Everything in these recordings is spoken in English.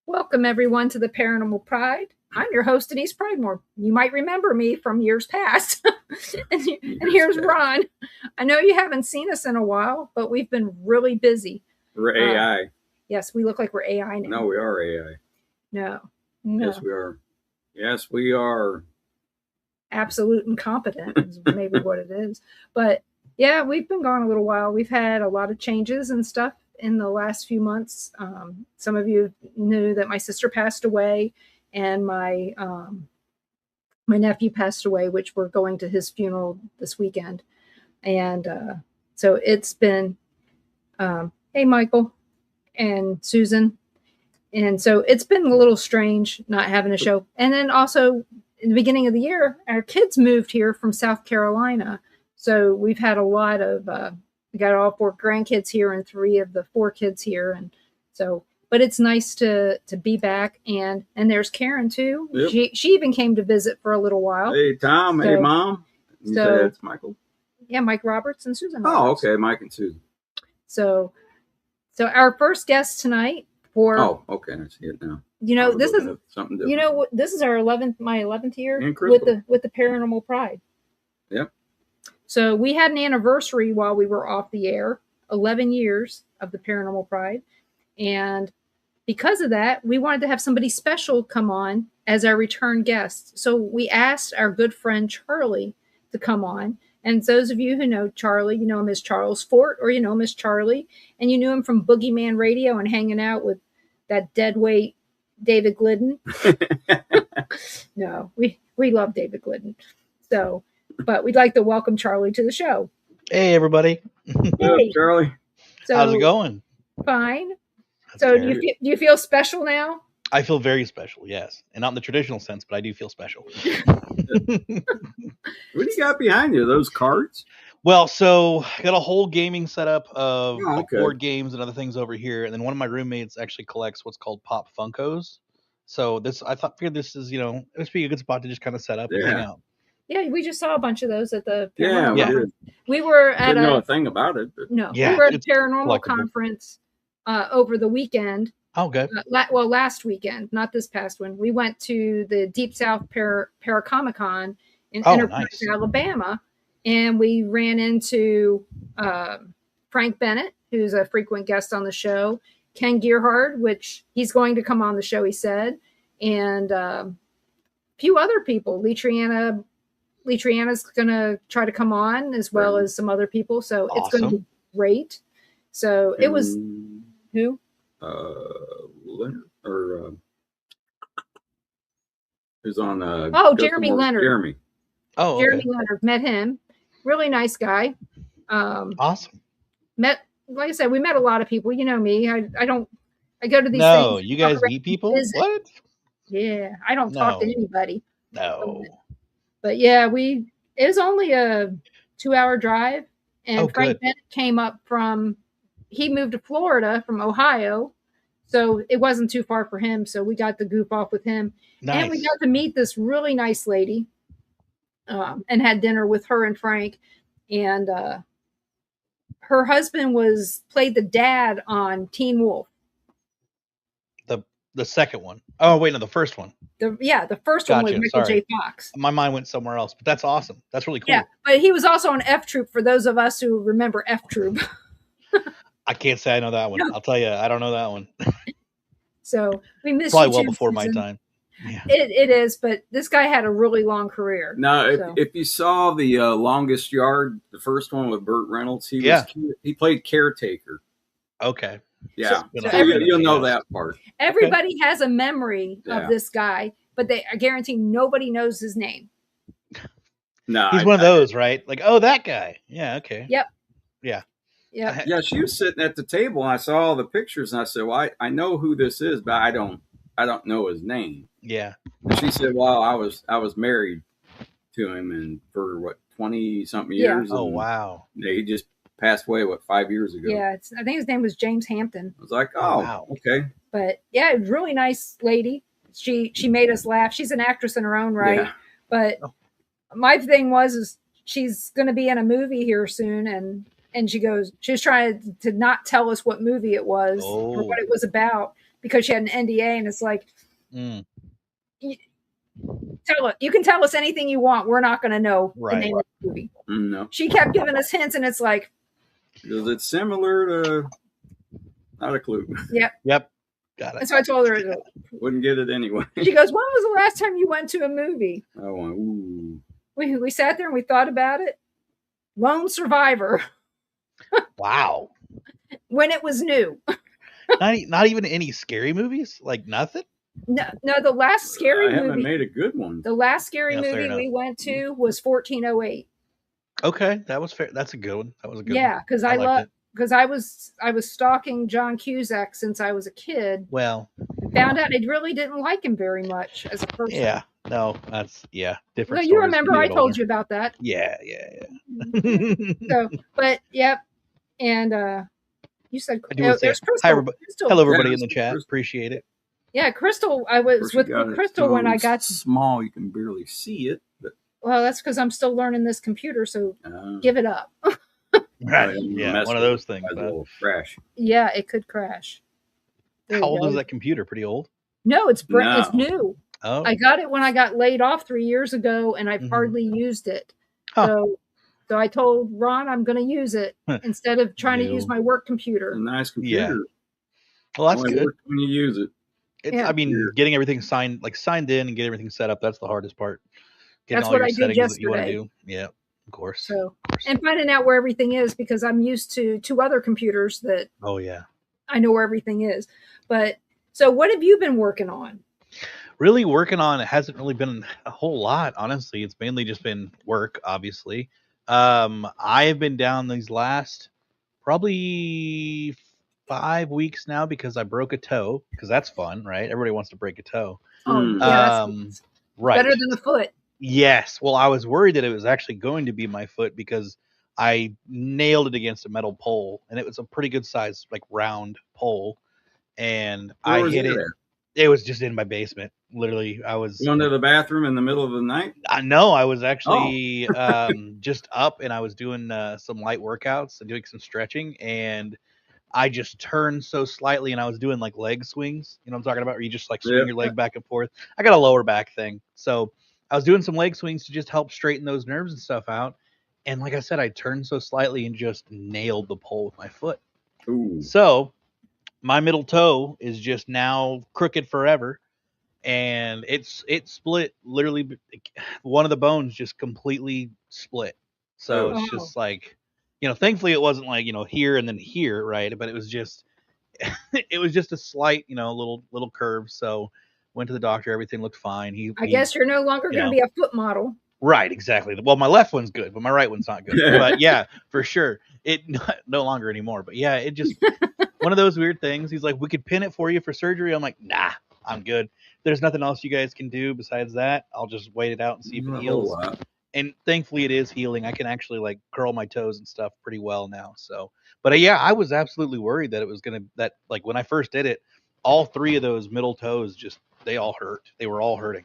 Welcome, everyone, to the Paranormal Pride. I'm your host, Denise Pridemore. You might remember me from years past. and here's Ron. I know you haven't seen us in a while, but we've been really busy. We're AI. Yes, we look like we're AI now. No, we are AI. No. Yes, we are. Yes, we are. Absolute incompetent is maybe what it is. But yeah, we've been gone a little while. We've had a lot of changes and stuff in the last few months. Some of you knew that my sister passed away and my nephew passed away, which we're going to his funeral this weekend. And so it's been, hey, Michael and Susan. And so it's been a little strange not having a show. And then also in the beginning of the year, our kids moved here from South Carolina. So we've had a lot of, we got all 4 grandkids here and 3 of the 4 kids here. And so, but it's nice to be back. And there's Karen too. Yep. She even came to visit for a little while. Hey, Tom. Hey, Mom. You say it's Michael? Yeah, Mike Roberts and Susan Roberts. Oh, okay. Mike and Susan. So our first guest tonight for... Oh, okay. I see it now. You know, this is something different. You know, this is our my 11th year with the Paranormal Pride. Yep. So we had an anniversary while we were off the air, 11 years of the Paranormal Pride. And because of that, we wanted to have somebody special come on as our return guest. So we asked our good friend Charlie to come on. And those of you who know Charlie, you know him as Charles Fort, or you know him as Charlie. And you knew him from Boogie Man Radio and hanging out with that deadweight David Glidden. No, we love David Glidden. So, but we'd like to welcome Charlie to the show. Hey, everybody. Hey, Charlie. So, how's it going? Fine. That's so do you feel special now? I feel very special, yes. And not in the traditional sense, but I do feel special. What do you got behind you? Those cards? Well, so I got a whole gaming setup of board games and other things over here. And then one of my roommates actually collects what's called Pop Funkos. So figured this is, it must be a good spot to just kind of set up and hang out. Yeah, we just saw a bunch of those at the Paranormal conference. We were at Didn't know a thing about it. But... No, we were at a paranormal conference over the weekend. Oh, good. Last weekend, not this past one. We went to the Deep South Paracomic-Con in Enterprise, Alabama. And we ran into Frank Bennett, who's a frequent guest on the show, Ken Gearhart, which he's going to come on the show, he said, and a few other people. Litriana's going to try to come on, as well as some other people. So It's going to be great. So it was who? Leonard or who's on? Jeremy Leonard. Jeremy. Oh, okay. Jeremy Leonard, met him. Really nice guy. Awesome. Like I said, we met a lot of people. You know me. I go to these things. No, you guys meet people? What? Yeah, I don't talk to anybody. No. But yeah, it was only a 2-hour drive. And Frank Bennett came up he moved to Florida from Ohio. So it wasn't too far for him. So we got to goof off with him. Nice. And we got to meet this really nice lady. And had dinner with her and Frank, and her husband played the dad on Teen Wolf. The second one. Oh wait, no, the first one. The first one was Michael J. Fox. My mind went somewhere else, but that's awesome. That's really cool. Yeah, but he was also on F Troop. For those of us who remember F Troop, I can't say I know that one. No. I'll tell you, I don't know that one. So we missed probably well before my time. Yeah. It is, but this guy had a really long career. Now, if you saw the Longest Yard, the first one with Burt Reynolds, he played caretaker. Okay. Yeah, so you'll know that part. Everybody has a memory of this guy, but I guarantee nobody knows his name. No, he's one of those, right? Like, oh, that guy. Yeah. Okay. Yep. Yeah. Yeah. Yeah. She was sitting at the table, and I saw all the pictures, and I said, "Well, I know who this is, but I don't know his name." Yeah. And she said, "Well, I was married to him, and for 20-something years." Oh, wow. He just passed away 5 years ago. Yeah, I think his name was James Hampton. I was like, oh, wow. Okay. But yeah, really nice lady. She made us laugh. She's an actress in her own right. Yeah. But my thing is she's going to be in a movie here soon, and she was trying to not tell us what movie it was or what it was about. because she had an NDA, and it's like, Mm. you can tell us anything you want. We're not going to know Right. the name of the movie. No. She kept giving us hints, and it's like, is it similar to? Not a clue. Yep. Got it. And so I told her, Wouldn't get it anyway. she goes, when was the last time you went to a movie? I went, ooh. We sat there and we thought about it. Lone Survivor. Wow. When it was new. Not even any scary movies? Like nothing? No, the last scary I haven't movie. made a good one. The last scary Yeah, fair movie enough. we went to was 1408. Okay, that was fair. That's a good one. That was a good one. Yeah, because I love because I was stalking John Cusack since I was a kid. Well, and found out I really didn't like him very much as a person. yeah. No, that's different. No, you remember I told you about that. Yeah. So, but yep, and you said there's Crystal. Hi, Crystal. Hello, everybody in the chat. Appreciate it. Yeah, Crystal. I was with Crystal when I got small. You can barely see it. But... Well, that's because I'm still learning this computer. So give it up. Right. Yeah, one of those things. Crash. Yeah, it could crash. How old is that computer? Pretty old? No, it's it's new. Oh. I got it when I got laid off 3 years ago, and I've hardly used it. Huh. So I told Ron I'm going to use it instead of trying to use my work computer. A nice computer. Yeah. Well, that's good when you use it. I mean, getting everything signed in and get everything set up. That's the hardest part. Getting that's what I did yesterday. That you want to do. Yeah, of course. So, and finding out where everything is, because I'm used to 2 other computers that. Oh yeah. I know where everything is, but so what have you been working on? Really working on, it hasn't really been a whole lot, honestly. It's mainly just been work, obviously. I have been down these last probably 5 weeks now because I broke a toe, because that's fun, right? Everybody wants to break a toe. Oh, yeah, that's right. Better than a foot. Yes. Well, I was worried that it was actually going to be my foot because I nailed it against a metal pole, and it was a pretty good size, like round pole, and I hit it. It was just in my basement. Literally, I was going to the bathroom in the middle of the night. No, I was actually just up, and I was doing some light workouts and doing some stretching, and I just turned so slightly, and I was doing like leg swings. You know what I'm talking about? Where you just like swing your leg back and forth. I got a lower back thing, so I was doing some leg swings to just help straighten those nerves and stuff out. And like I said, I turned so slightly and just nailed the pole with my foot. Ooh. So my middle toe is just now crooked forever. And it split, literally one of the bones just completely split. So it's just like, thankfully it wasn't like, here and then here, right? But it was just a slight, little curve. So went to the doctor, everything looked fine. I guess you're no longer going to be a foot model. Right, exactly. Well, my left one's good, but my right one's not good. But yeah, for sure. It no longer anymore. But yeah, it just one of those weird things. He's like, we could pin it for you for surgery. I'm like, nah, I'm good. There's nothing else you guys can do besides that. I'll just wait it out and see if it heals. And thankfully it is healing. I can actually like curl my toes and stuff pretty well now. So, but yeah, I was absolutely worried that it was like when I first did it, all 3 of those middle toes they all hurt. They were all hurting.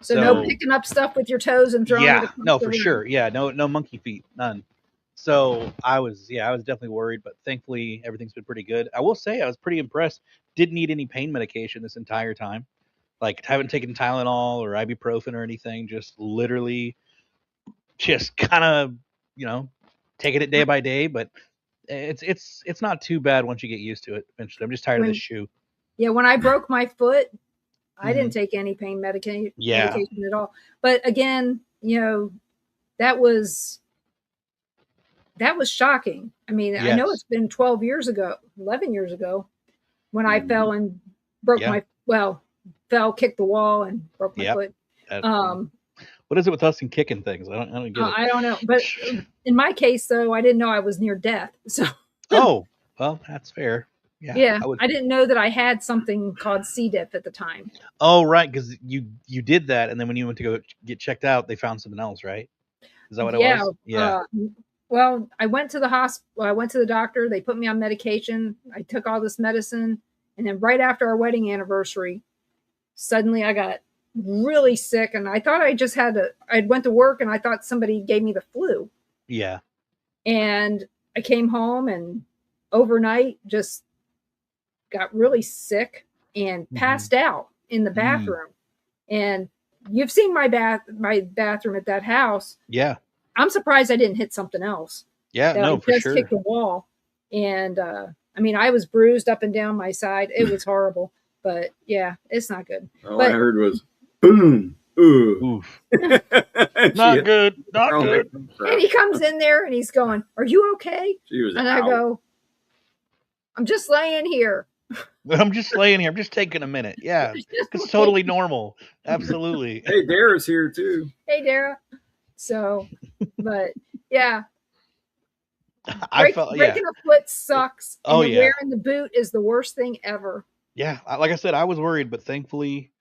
So no picking up stuff with your toes and throwing it. No, for sure. Yeah, no monkey feet, none. So I was definitely worried, but thankfully everything's been pretty good. I will say I was pretty impressed. Didn't need any pain medication this entire time. Like haven't taken Tylenol or ibuprofen or anything. Just literally, just kind of taking it day by day. But it's not too bad once you get used to it. Eventually, I'm just tired of this shoe. Yeah, when I broke my foot, I didn't take any pain medication at all. But again, that was shocking. I mean, I know it's been 11 years ago when I fell and broke kicked the wall and broke my foot. What is it with us and kicking things? I don't get it. I don't know. But in my case, though, I didn't know I was near death. So. Oh, well, that's fair. Yeah, I didn't know that I had something called C. diff at the time. Oh, right, because you did that, and then when you went to go get checked out, they found something else, right? Is that what it was? Yeah. Well, I went to the hospital. I went to the doctor. They put me on medication. I took all this medicine, and then right after our wedding anniversary, suddenly I got really sick, and I thought I went to work, and I thought somebody gave me the flu. Yeah. And I came home, and overnight just got really sick. and passed out in the bathroom. And you've seen my bathroom at that house. Yeah. I'm surprised I didn't hit something else. Yeah, no, for sure. Hit the wall. And I mean, I was bruised up and down my side. It was horrible. But yeah, it's not good. All I heard was boom. Oof. Not good. Not good. And he comes in there and he's going, "Are you okay?" And I go, "I'm just laying here. I'm just laying here. I'm just taking a minute." Yeah, it's totally normal. Absolutely. Hey, Dara's here too. Hey, Dara. So, but yeah. Breaking a foot sucks. And wearing the boot is the worst thing ever. Yeah, like I said, I was worried, but thankfully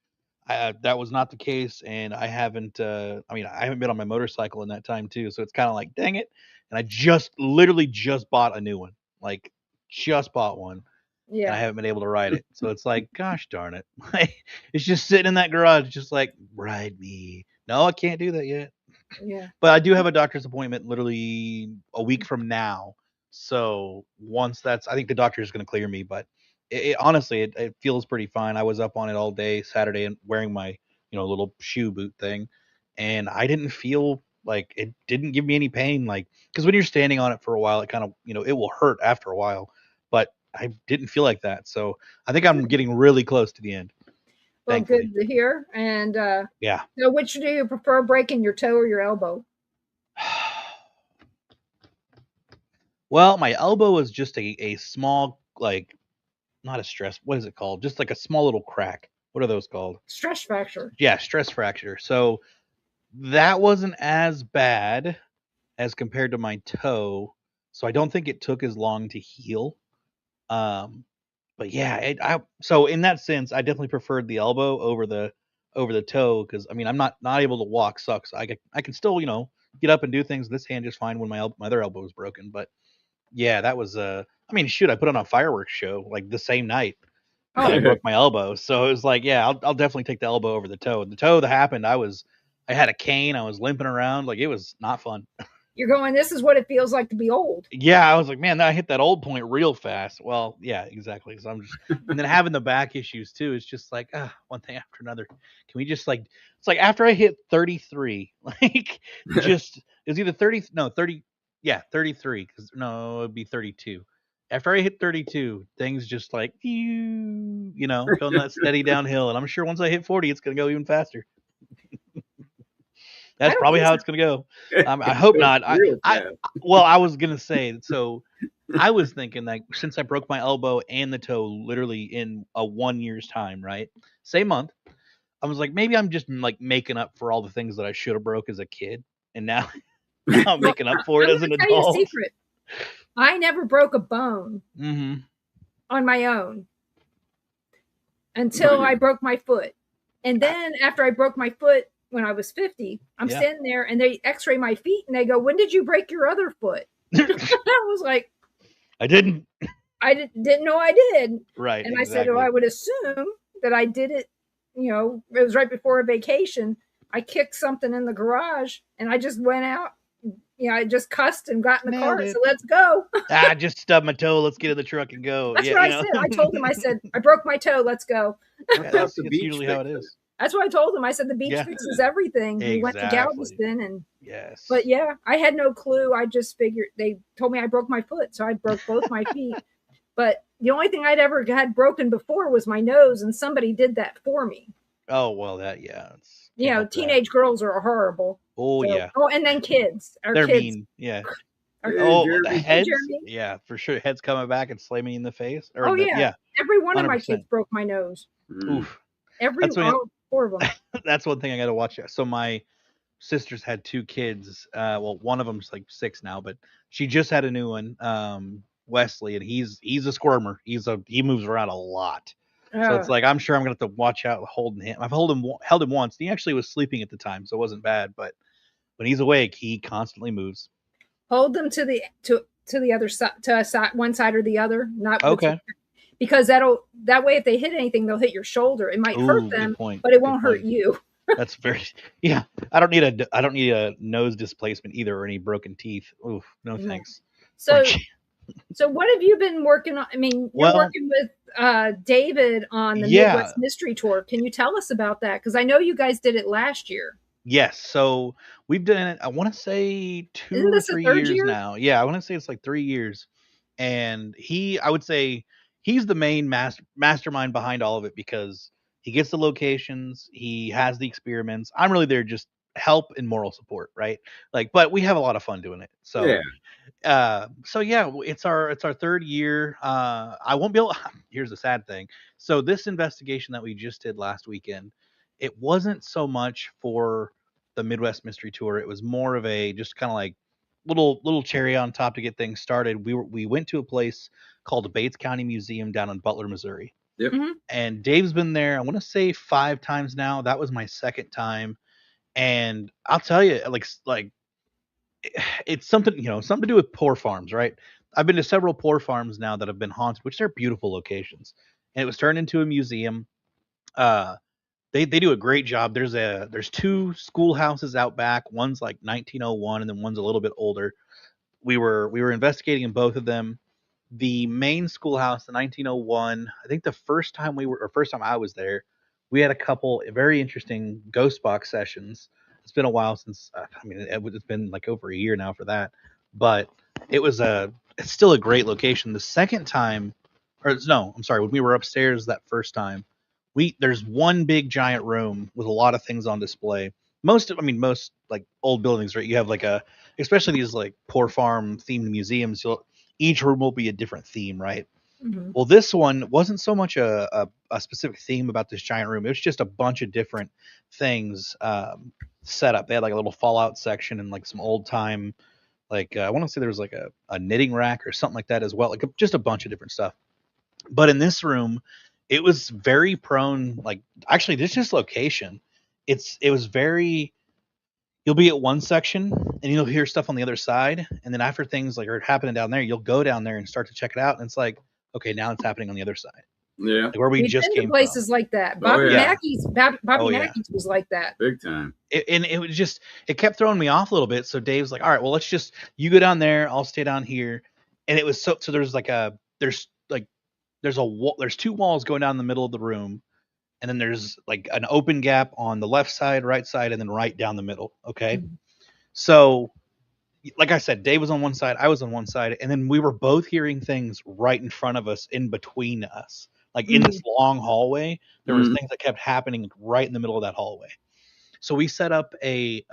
that was not the case, and I haven't. I haven't been on my motorcycle in that time too, so it's kind of like, dang it. And I literally just bought a new one, like just bought one. Yeah, and I haven't been able to ride it, so it's like, gosh darn it, it's just sitting in that garage, just like, ride me. No, I can't do that yet. Yeah, but I do have a doctor's appointment literally a week from now. So once I think the doctor is going to clear me, but honestly, it feels pretty fine. I was up on it all day Saturday and wearing my, little shoe boot thing. And I didn't feel like it didn't give me any pain. Like, cause when you're standing on it for a while, it kind of, it will hurt after a while, but I didn't feel like that. So I think I'm getting really close to the end. Well, thankfully. Good to hear. And yeah. So which do you prefer, breaking your toe or your elbow? Well, my elbow is just a small, like, not a stress. What is it called? Just like a small little crack. What are those called? Stress fracture. Yeah, stress fracture. So that wasn't as bad as compared to my toe. So I don't think it took as long to heal. But yeah, so in that sense, I definitely preferred the elbow over the toe, because I mean, I'm not able to walk. Sucks. I can still get up and do things with this hand just fine when my other elbow was broken. But yeah, that was I mean, shoot, I put on a fireworks show like the same night that I broke my elbow. So it was like, yeah, I'll definitely take the elbow over the toe. The toe that happened, I had a cane. I was limping around. Like, it was not fun. You're going, this is what it feels like to be old. Yeah, I was like, man, I hit that old point real fast. Well, yeah, exactly. So I'm just, and then having the back issues too. It's just like, one thing after another. Can we just it's like after I hit 33, like just, it was either 30, yeah, 33. Cause no, it'd be 32. After I hit 32, things just like, going that steady downhill. And I'm sure once I hit 40, it's going to go even faster. That's probably how it's going to go. I hope not. I was going to say, so I was thinking, like, since I broke my elbow and the toe literally in a 1 year's time, right? Same month. I was like, maybe I'm just like making up for all the things that I should have broke as a kid. And now I'm making up for it as an adult. Tell you a secret. I never broke a bone on my own until I broke my foot. And then after I broke my foot, when I was 50, I'm standing there and they x-ray my feet and they go, "When did you break your other foot?" I was like, I didn't know I did. Right. And I said, I would assume that I did it, it was right before a vacation. I kicked something in the garage and I just went out. I just cussed and got in the car. So let's go. I just stubbed my toe. Let's get in the truck and go. That's what I said. I told him, I said, I broke my toe. Let's go. That's usually how it is. That's what I told him. I said, the beach fixes everything. Exactly. We went to Galveston but yeah, I had no clue. I just figured they told me I broke my foot. So I broke both my feet. But the only thing I'd ever had broken before was my nose, and somebody did that for me. Oh, well, teenage girls are horrible. Oh, so, yeah. Oh, and then kids. They're kids. mean. Yeah. The heads. Yeah, for sure. Heads coming back and slamming in the face. Yeah. Every one 100%. Of my kids broke my nose. Oof. Four of them. That's one thing I got to watch. So my sister's had 2 kids. Well, one of them's like 6 now, but she just had a new one, Wesley, and he's a squirmer. He moves around a lot. So it's like, I'm sure I'm gonna have to watch out holding him. I've held him once. And he actually was sleeping at the time, so it wasn't bad. But when he's awake, he constantly moves. Hold them to the other side, to a side, one side or the other. Not okay. Because that way, if they hit anything, they'll hit your shoulder. It might hurt them, but it won't hurt you. That's very I don't need a nose displacement either, or any broken teeth. Oof, no thanks. So So what have you been working on? I mean, you're working with David on the Midwest Mystery Tour. Can you tell us about that? Because I know you guys did it last year. Yes. So we've done it, I want to say 2 or 3 years now. Yeah, I want to say it's like 3 years. And I would say he's the main mastermind behind all of it because he gets the locations, he has the experiments. I'm really there just help and moral support, right? Like, but we have a lot of fun doing it. So yeah. It's our 3rd year. I won't be able. Here's the sad thing. So this investigation that we just did last weekend, it wasn't so much for the Midwest Mystery Tour. It was more of a just kind of like little cherry on top to get things started. We went to a place called the Bates County Museum down in Butler, Missouri. Yep. Mm-hmm. And Dave's been there, I want to say 5 times now. That was my 2nd time. And I'll tell you, like it's something, something to do with poor farms, right? I've been to several poor farms now that have been haunted, which are beautiful locations. And it was turned into a museum. They do a great job. There's 2 schoolhouses out back. One's like 1901 and then one's a little bit older. We were investigating in both of them. The main schoolhouse, the 1901, I think the first time I was there, we had a couple very interesting ghost box sessions. It's been a while since, it's been like over a year now for that, but it's still a great location. The second time, when we were upstairs that first time, there's one big giant room with a lot of things on display. Most like old buildings, right? You have especially these like poor farm themed museums. Each room will be a different theme, right? Mm-hmm. Well, this one wasn't so much a specific theme about this giant room. It was just a bunch of different things set up. They had like a little Fallout section and like some old time, I want to say there was like a knitting rack or something like that as well. Like just a bunch of different stuff. But in this room, it was very prone. Like actually, this location, it was very. You'll be at one section and you'll hear stuff on the other side. And then after things like are happening down there, you'll go down there and start to check it out. And it's like, okay, now it's happening on the other side. Yeah. Like where we've just been came to places from. like that. Bobby Mackey's was like that. Big time. It kept throwing me off a little bit. So Dave's like, all right, well, you go down there. I'll stay down here. And it was so there's there's 2 walls going down the middle of the room. And then there's like an open gap on the left side, right side, and then right down the middle. Okay. Mm-hmm. So, like I said, Dave was on one side, I was on one side, and then we were both hearing things right in front of us, in between us. Like in this long hallway, there was things that kept happening right in the middle of that hallway. So we set up a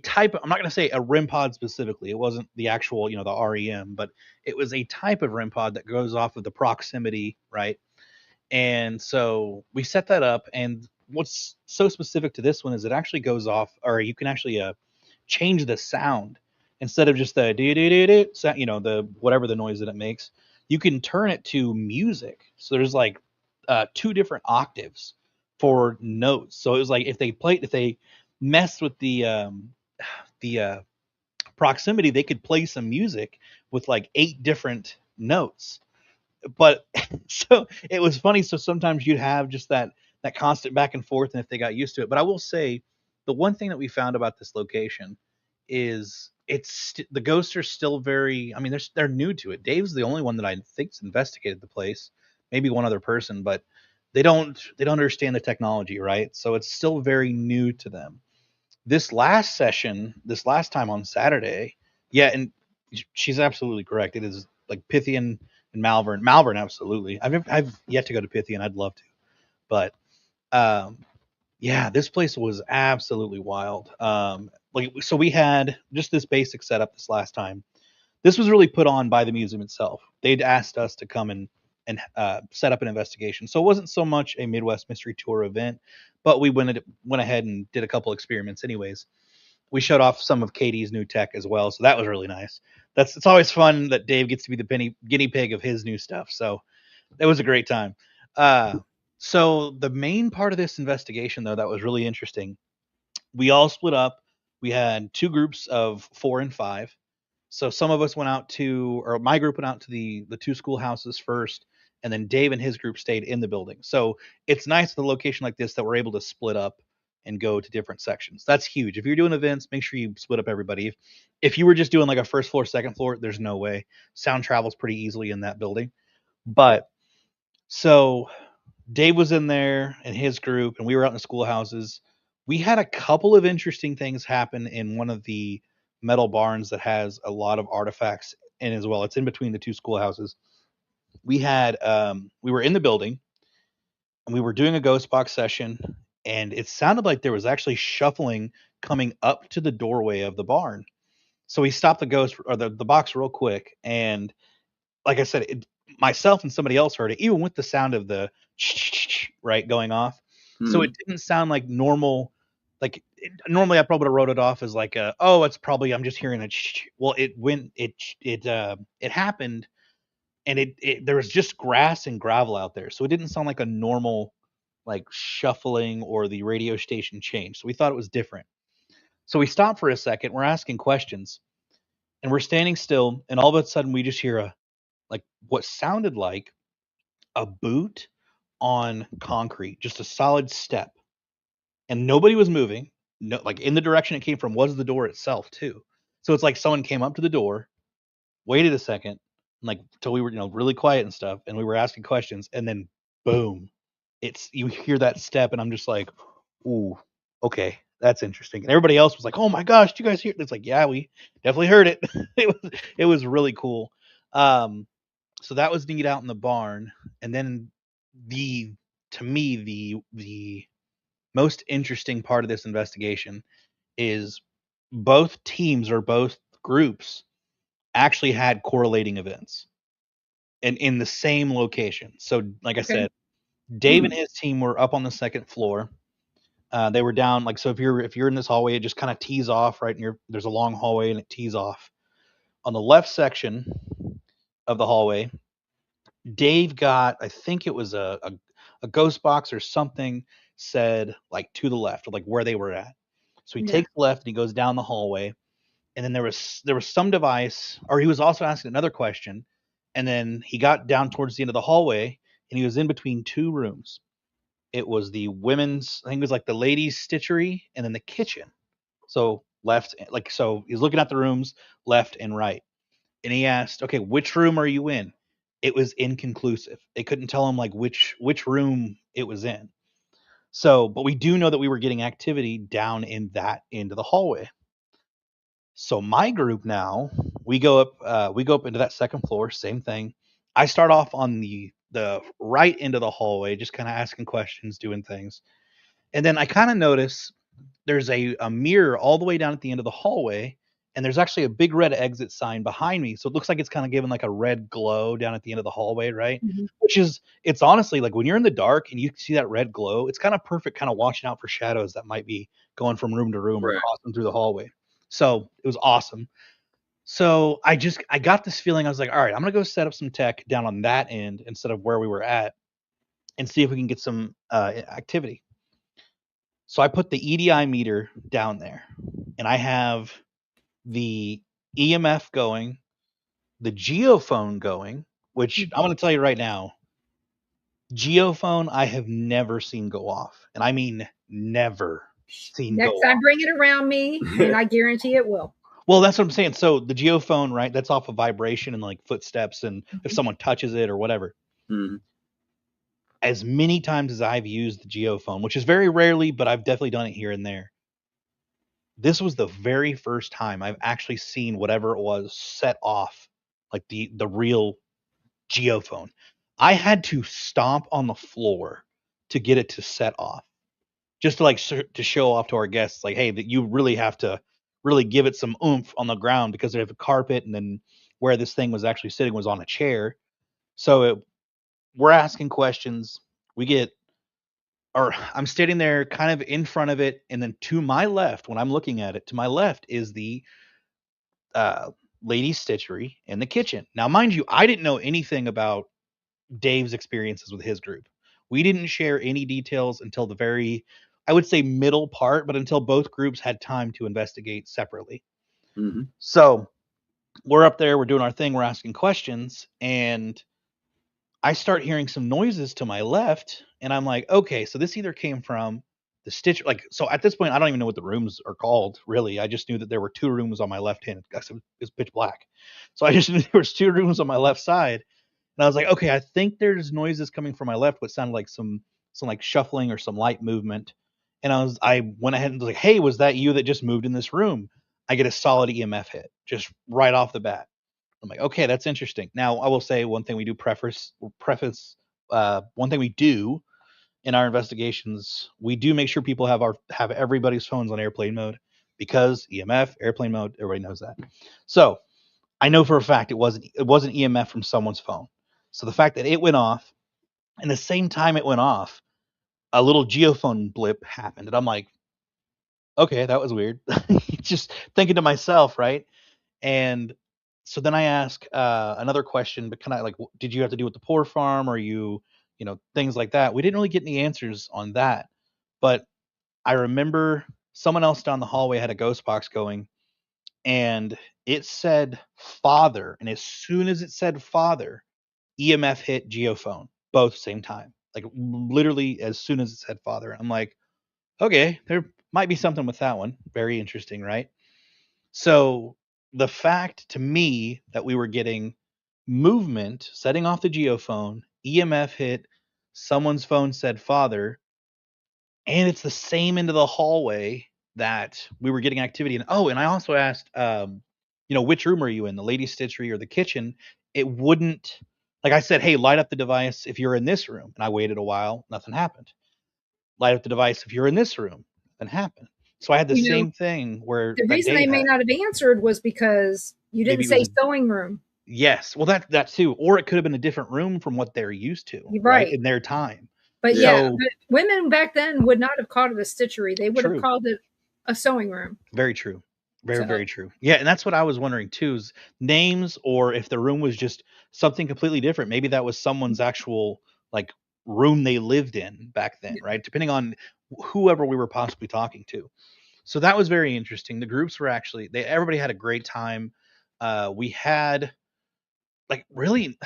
type of, I'm not going to say a REM pod specifically. It wasn't the actual, the REM, but it was a type of REM pod that goes off of the proximity, right? And so we set that up, and what's so specific to this one is it actually goes off, or you can actually change the sound instead of just the do sound, the whatever the noise that it makes. You can turn it to music. So there's like 2 different octaves for notes. So it was like if they messed with the proximity, they could play some music with like 8 different notes. But so it was funny. So sometimes you'd have just that constant back and forth, and if they got used to it. But I will say, the one thing that we found about this location is the ghosts are still very. I mean, they're new to it. Dave's the only one that I think's investigated the place. Maybe one other person, but they don't understand the technology, right? So it's still very new to them. This last time on Saturday, yeah, and she's absolutely correct. It is like Pythian and Malvern, absolutely. I've yet to go to Pythian. I'd love to, but this place was absolutely wild. So we had just this basic setup this last time. This was really put on by the museum itself. They'd asked us to come and set up an investigation. So it wasn't so much a Midwest Mystery Tour event, but we went ahead and did a couple experiments anyways. We showed off some of Katie's new tech as well, so that was really nice. It's always fun that Dave gets to be the guinea pig of his new stuff. So it was a great time. So the main part of this investigation, though, that was really interesting, we all split up. We had 2 groups of 4 and 5. So some of us my group went out to the 2 schoolhouses first, and then Dave and his group stayed in the building. So it's nice at a location like this that we're able to split up and go to different sections. That's huge. If you're doing events, make sure you split up everybody. If you were just doing like a first floor, second floor, there's no way. Sound travels pretty easily in that building. But so Dave was in there and his group, and we were out in the schoolhouses. We had a couple of interesting things happen in one of the metal barns that has a lot of artifacts in as well. It's in between the two schoolhouses. We had we were in the building and we were doing a ghost box session, and it sounded like there was actually shuffling coming up to the doorway of the barn. So we stopped the ghost or the box real quick, and like I said, myself and somebody else heard it, even with the sound of the right going off. So it didn't sound like normal. Like normally, I probably would have wrote it off as like, oh, it's probably I'm just hearing a. Well, it happened, and it there was just grass and gravel out there, so it didn't sound like a normal like shuffling or the radio station change. So we thought it was different. So we stopped for a second. We're asking questions, and we're standing still, and all of a sudden we just hear a like what sounded like a boot on concrete, just a solid step. And nobody was moving. No, like in the direction it came from was the door itself too. So it's like someone came up to the door, waited a second, like till we were, really quiet and stuff, and we were asking questions, and then boom, you hear that step, and I'm just like, ooh, okay, that's interesting. And everybody else was like, oh my gosh, do you guys hear it? It's like, yeah, we definitely heard it. it was really cool. So that was neat out in the barn. And then to me, the most interesting part of this investigation is both teams or both groups actually had correlating events and in the same location. So like I said, Dave and his team were up on the second floor. They were down, like, so if you're in this hallway, it just kind of tees off, right? And there's a long hallway and it tees off. On the left section of the hallway, Dave got, I think it was a ghost box or something said like to the left, or like where they were at. So he takes left and he goes down the hallway, and then there was some device, or he was also asking another question, and then he got down towards the end of the hallway and he was in between two rooms. It was the women's, I think it was like the ladies' stitchery, and then the kitchen. So left, like, so he's looking at the rooms left and right. And he asked, okay, which room are you in? It was inconclusive. They couldn't tell him like which room it was in. So, but we do know that we were getting activity down in that end of the hallway. So my group now, we go up into that second floor, same thing. I start off on the right end of the hallway, just kind of asking questions, doing things. And then I kind of notice there's a mirror all the way down at the end of the hallway, and there's actually a big red exit sign behind me. So it looks like it's kind of giving like a red glow down at the end of the hallway, right? Which is, it's honestly like when you're in the dark and you see that red glow, it's kind of perfect, kind of watching out for shadows that might be going from room to room or crossing through the hallway. So it was awesome. So I got this feeling. I was like, all right, I'm going to go set up some tech down on that end instead of where we were at and see if we can get some activity. So I put the EDI meter down there, and I have the EMF going, the geophone going, which I'm going to tell you right now, geophone I have never seen go off. And I mean never seen go off. Next time bring it around me, and I guarantee it will. Well, that's what I'm saying. So the geophone, right, that's off of vibration and like footsteps and if someone touches it or whatever. As many times as I've used the geophone, which is very rarely, but I've definitely done it here and there, this was the very first time I've actually seen whatever it was set off, like the real geophone. I had to stomp on the floor to get it to set off, just to like to show off to our guests, like, hey, that you really have to really give it some oomph on the ground, because they have a carpet, and then where this thing was actually sitting was on a chair. So we're asking questions. I'm standing there kind of in front of it, and then to my left, when I'm looking at it, to my left is the ladies' stitchery in the kitchen. Now, mind you, I didn't know anything about Dave's experiences with his group. We didn't share any details until the very, I would say, middle part, but until both groups had time to investigate separately. So we're up there, we're doing our thing, we're asking questions, and I start hearing some noises to my left, and I'm like, okay, so this either came from the stitch, like, so at this point, I don't even know what the rooms are called, really. I just knew that there were 2 rooms on my left hand. It was pitch black. So I just knew there was 2 rooms on my left side. And I was like, okay, I think there's noises coming from my left, what sounded like some like shuffling or some light movement. And I went ahead and was like, hey, was that you that just moved in this room? I get a solid EMF hit just right off the bat. I'm like, okay, that's interesting. Now, I will say one thing we do one thing we do in our investigations, we do make sure people have everybody's phones on airplane mode, because EMF, airplane mode, everybody knows that. So I know for a fact it wasn't EMF from someone's phone. So the fact that it went off, and the same time it went off, a little geophone blip happened, and I'm like, okay, that was weird. Just thinking to myself, right? And so then I ask another question, but kind of like, did you have to do with the poor farm, or things like that? We didn't really get any answers on that, but I remember someone else down the hallway had a ghost box going, and it said father, and as soon as it said father, EMF hit geophone, both same time, like literally as soon as it said father. I'm like, okay, there might be something with that one. Very interesting, right? So the fact to me that we were getting movement setting off the geophone, EMF hit, someone's phone said father, and it's the same end of the hallway that we were getting activity in. Oh, and I also asked, which room are you in, the ladies' stitchery or the kitchen? It wouldn't, like I said, hey, light up the device if you're in this room. And I waited a while, nothing happened. Light up the device if you're in this room, nothing happened. So I had the same thing where the reason they may not have answered was because you didn't say sewing room. Yes. Well, that too. Or it could have been a different room from what they're used to, right? In their time. But but women back then would not have called it a stitchery. They would have called it a sewing room. Very true. Very true. Yeah, and that's what I was wondering too, is names, or if the room was just something completely different. Maybe that was someone's actual like room they lived in back then, right? Depending on whoever we were possibly talking to. So that was very interesting. The groups were actually, everybody had a great time. We had like really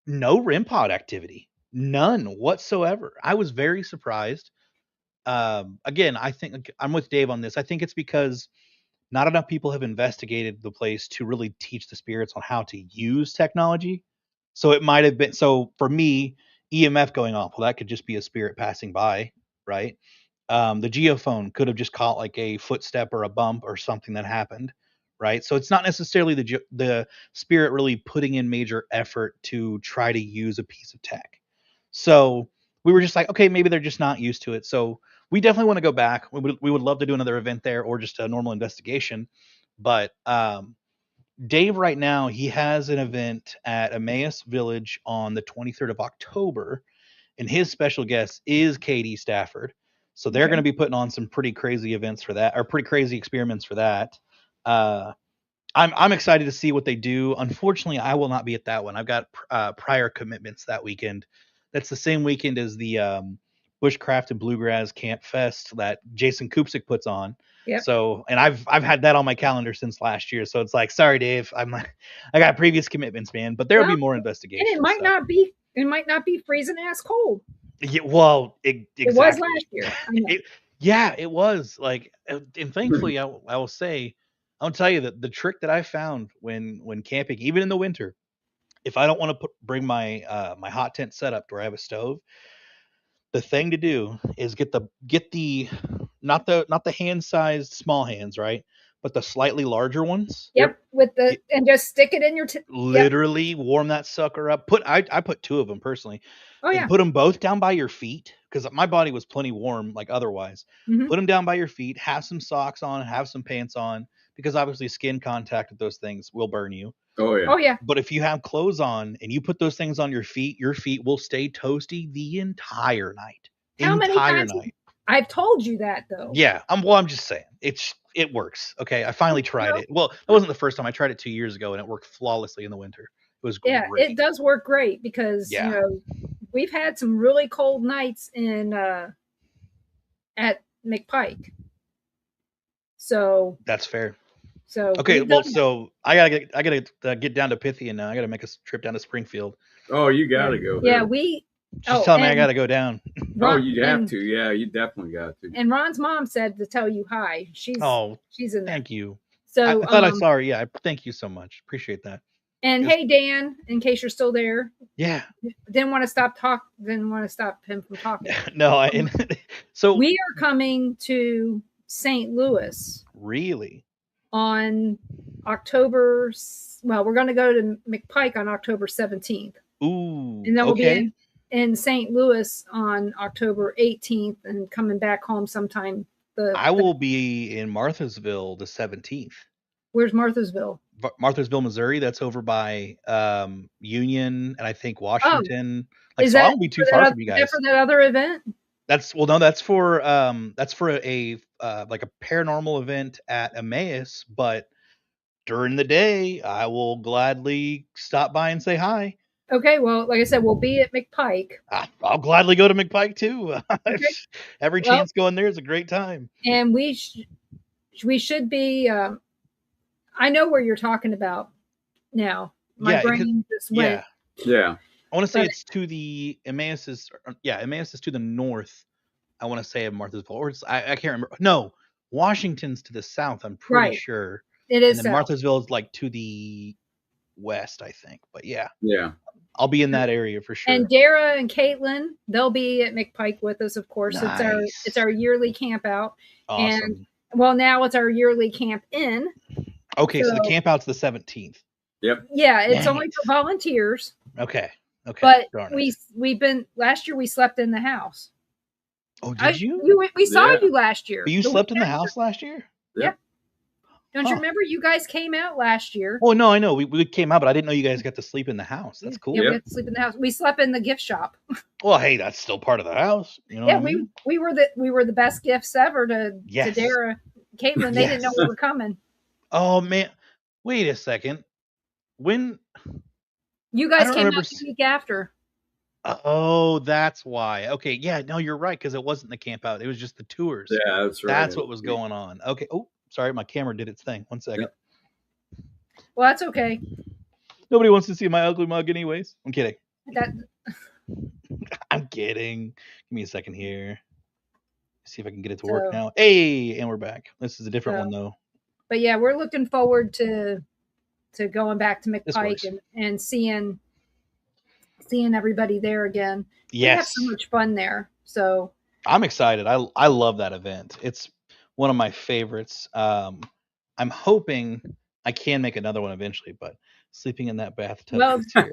no REM pod activity, none whatsoever. I was very surprised. Again, I think I'm with Dave on this. I think it's because not enough people have investigated the place to really teach the spirits on how to use technology. So it might have been, so for me, EMF going off, well, that could just be a spirit passing by, right? The geophone could have just caught like a footstep or a bump or something that happened, right? So it's not necessarily the spirit really putting in major effort to try to use a piece of tech. So we were just like, okay, maybe they're just not used to it. So we definitely want to go back. We would love to do another event there, or just a normal investigation. But Dave right now, he has an event at Emmaus Village on the 23rd of October, and his special guest is Katie Stafford. So they're going to be putting on some pretty crazy events for that, or pretty crazy experiments for that. I'm excited to see what they do. Unfortunately, I will not be at that one. I've got prior commitments that weekend. That's the same weekend as the Bushcraft and Bluegrass Camp Fest that Jason Kupsik puts on. Yep. So, and I've had that on my calendar since last year. So it's like, sorry, Dave, I got previous commitments, man. But there'll be more investigations. And it might not be freezing ass cold. Yeah, well, exactly. It was last year. It was like, and thankfully, I will say, I'll tell you that the trick that I found when camping, even in the winter, if I don't want to bring my my hot tent setup to where I have a stove, the thing to do is get the not the hand-sized small hands, right? But the slightly larger ones. Yep, and just stick it in your literally warm that sucker up. I put 2 of them personally. Oh yeah. And put them both down by your feet, because my body was plenty warm like otherwise. Mm-hmm. Put them down by your feet, have some socks on, have some pants on, because obviously skin contact with those things will burn you. Oh yeah. Oh yeah. But if you have clothes on and you put those things on your feet will stay toasty the entire night. How many times I've told you that though. Yeah, I'm just saying it works. Okay, I finally tried it. Well, that wasn't the first time. I tried it 2 years ago and it worked flawlessly in the winter. It was great. Yeah, it does work great because we've had some really cold nights in at McPike. So that's fair. So okay, well, so I gotta get down to Pythian now. I gotta make a trip down to Springfield. Oh, you gotta go. Yeah, we She's telling me I got to go down. Ron, you have to. Yeah, you definitely got to. And Ron's mom said to tell you hi. She's in there. Thank you. So I thought I saw her. Yeah, thank you so much. Appreciate that. And hey, Dan, in case you're still there. Yeah. Didn't want to stop him from talking. No, so we are coming to St. Louis. Really? On October. Well, we're going to go to McPike on October 17th. Ooh. And then we'll be in St. Louis on October 18th and coming back home sometime. I will be in Marthasville the 17th. Where's Marthasville? Marthasville, Missouri. That's over by Union and I think Washington. I won't be too far from you guys. Is that for that other event? That's for a like a paranormal event at Emmaus, but during the day I will gladly stop by and say hi. Okay, well, like I said, we'll be at McPike. I'll gladly go to McPike too. Okay. Every chance going there is a great time. And we should be. I know where you're talking about now. My brain just went. Yeah. I want to say it's to the Emmaus is to the north. I want to say of Marthasville, or I can't remember. No, Washington's to the south. I'm pretty sure it is. And then Marthasville is like to the west, I think. But yeah, I'll be in that area for sure. And Dara and Caitlin, they'll be at McPike with us, of course. Nice. It's our yearly camp out. Awesome. And now it's our yearly camp in. Okay, so the camp out's the 17th. Yep. Yeah, it's only for volunteers. Okay. But last year we slept in the house. Oh, did you? We saw you last year. But you slept in the house last year? Yeah. Don't you remember? You guys came out last year. Oh, no, I know. We came out, but I didn't know you guys got to sleep in the house. That's cool. Yeah, we got to sleep in the house. We slept in the gift shop. Well, hey, that's still part of the house. You know what I mean? we were the best gifts ever to Dara, Caitlin. They didn't know we were coming. Oh man, wait a second. When you guys came out the week after. Oh, that's why. Okay, yeah, no, you're right, because it wasn't the camp out. It was just the tours. Yeah, that's right. That's what was going on. Okay. Oh, sorry, my camera did its thing. 1 second. Yep. Well, that's okay. Nobody wants to see my ugly mug anyways. I'm kidding. I'm kidding. Give me a second here. See if I can get it to work now. Hey, and we're back. This is a different one though. But yeah, we're looking forward to going back to McPike and seeing everybody there again. Yes. We have so much fun there. So I'm excited. I love that event. It's one of my favorites. I'm hoping I can make another one eventually, but sleeping in that bathtub is here.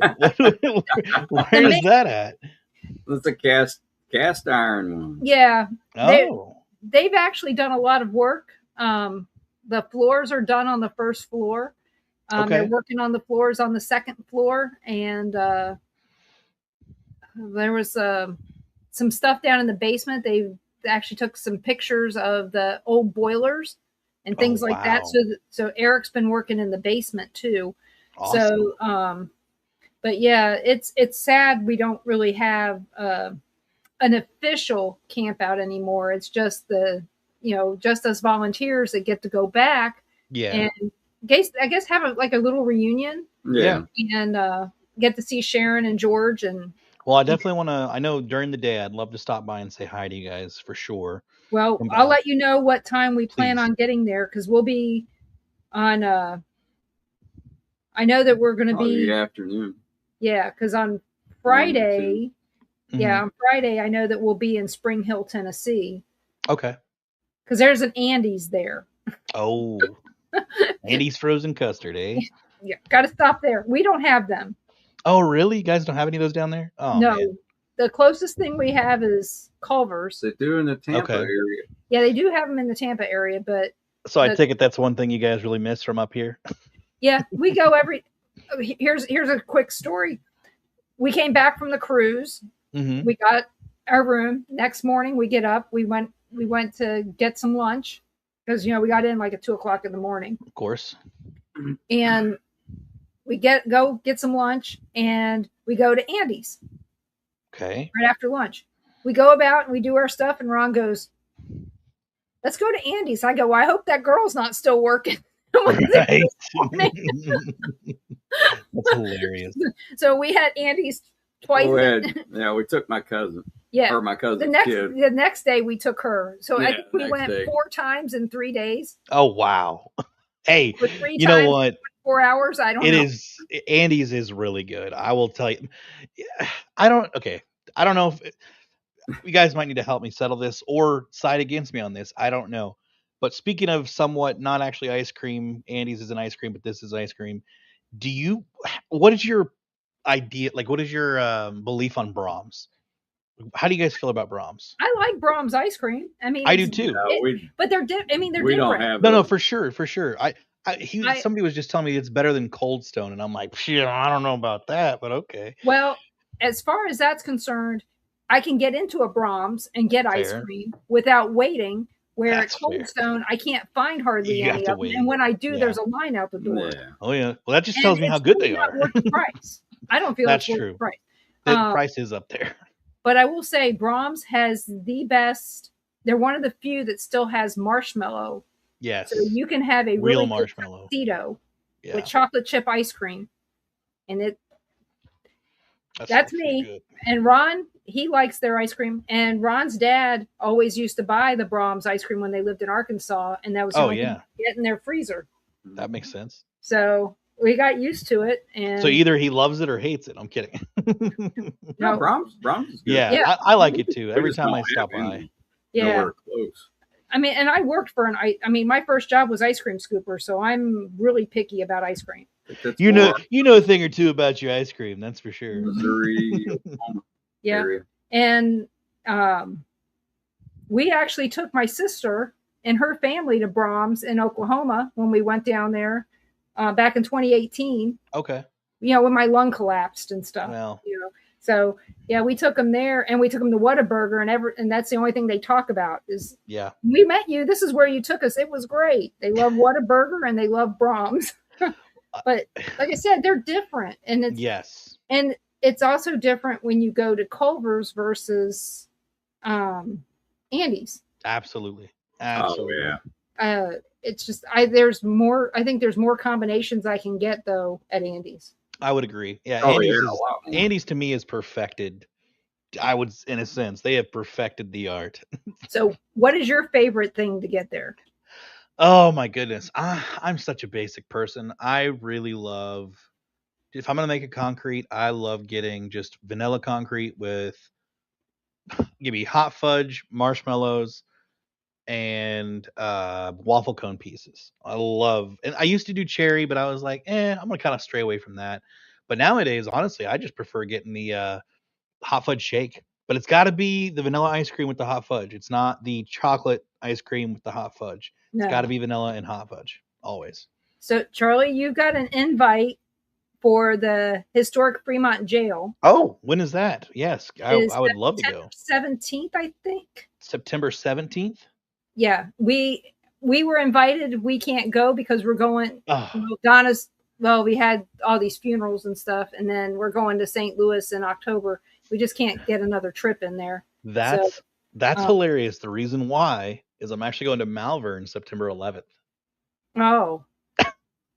Where is that at? It's a cast iron one. Yeah. Oh. They've actually done a lot of work. The floors are done on the first floor. They're working on the floors on the second floor, and there was some stuff down in the basement. They actually took some pictures of the old boilers and things like that. So Eric's been working in the basement too. Awesome. So, but yeah, it's sad we don't really have an official camp out anymore. It's just just us volunteers that get to go back. Yeah. And I guess have a little reunion. Yeah. And get to see Sharon and George and. Well, I definitely want to. I know during the day I'd love to stop by and say hi to you guys for sure. Well, I'll let you know what time we plan on getting there because we'll be on. I know that we're going to be the afternoon. Yeah, because on Friday, on Friday I know that we'll be in Spring Hill, Tennessee. Okay. Because there's an Andy's there. Oh, Andy's frozen custard, eh? Yeah, got to stop there. We don't have them. Oh, really? You guys don't have any of those down there? Oh, no. Man. The closest thing we have is Culver's. They do in the Tampa area. Yeah, they do have them in the Tampa area, but. So I take it that's one thing you guys really miss from up here. Yeah, we go here's a quick story. We came back from the cruise. Mm-hmm. We got our room. Next morning we get up. We went to get some lunch because we got in like at 2:00 in the morning. Of course. And we go get some lunch and we go to Andy's. Okay. Right after lunch. We go about and we do our stuff and Ron goes, "Let's go to Andy's." I go, "Well, I hope that girl's not still working." Right. That's hilarious. So we had Andy's twice. We took my cousin. Yeah, or my cousin's kid. The next day we took her. So I think we went 4 times in 3 days. Oh wow! Hey, you know what? 4 hours. I don't know. It is Andy's is really good. I will tell you. I don't know if you guys might need to help me settle this or side against me on this. I don't know. But speaking of somewhat not actually ice cream, Andy's is an ice cream, but this is ice cream. What is your idea? Like, what is your belief on Brahms? How do you guys feel about Brahms? I like Brahms ice cream. I mean, I do too. But they're different. They're we different. Don't have no, for sure. Somebody was just telling me it's better than Cold Stone, and I'm like, I don't know about that, but okay. Well, as far as that's concerned, I can get into a Brahms and get ice cream without waiting. Where at Cold Stone, I can't find hardly any of them, and when I do, there's a line out the door. Yeah. Oh yeah. Well, that just tells me how good they are. Worth the price. I don't feel that's it's true. Worth the price. The price is up there. But I will say Brahms has the best. They're one of the few that still has marshmallow. Yes. So you can have a real really marshmallow tuxedo with chocolate chip ice cream. And that's me. Good. And Ron, he likes their ice cream. And Ron's dad always used to buy the Brahms ice cream when they lived in Arkansas. And that was get in their freezer. That makes sense. So we got used to it, and so either he loves it or hates it. I'm kidding. No, Brahms is good. Yeah. I like it too. Every time I stop by. Nowhere close. I mean, and I worked for my first job was ice cream scooper, so I'm really picky about ice cream. You know a thing or two about your ice cream, that's for sure. Missouri, area. And we actually took my sister and her family to Brahms in Oklahoma when we went down there. Back in 2018. Okay. When my lung collapsed and stuff. Well. So we took them there, and we took them to Whataburger, and that's the only thing they talk about is. Yeah. We met you. This is where you took us. It was great. They love Whataburger and they love Brahms. But like I said, they're different, and it's yes. And it's also different when you go to Culver's versus Andy's. Absolutely. Oh yeah. It's just there's more. I think there's more combinations I can get though at Andy's. I would agree. Yeah, Andy's to me is perfected. I would, in a sense, they have perfected the art. So, what is your favorite thing to get there? Oh my goodness, I'm such a basic person. I really love. If I'm gonna make a concrete, I love getting just vanilla concrete with. Give me hot fudge, marshmallows, and waffle cone pieces. And I used to do cherry, but I was like, I'm gonna kind of stray away from that. But nowadays, honestly, I just prefer getting the hot fudge shake. But it's got to be the vanilla ice cream with the hot fudge. It's not the chocolate ice cream with the hot fudge. No. It's got to be vanilla and hot fudge always. So Charlie, you got an invite for the historic Fremont jail. Oh, when is that? Yes, I would love to go. 17th, I think. September 17th. Yeah, we were invited. We can't go because we're going. Donna's. Well, we had all these funerals and stuff, and then we're going to St. Louis in October. We just can't get another trip in there. That's hilarious. The reason why is I'm actually going to Malvern September 11th. Oh,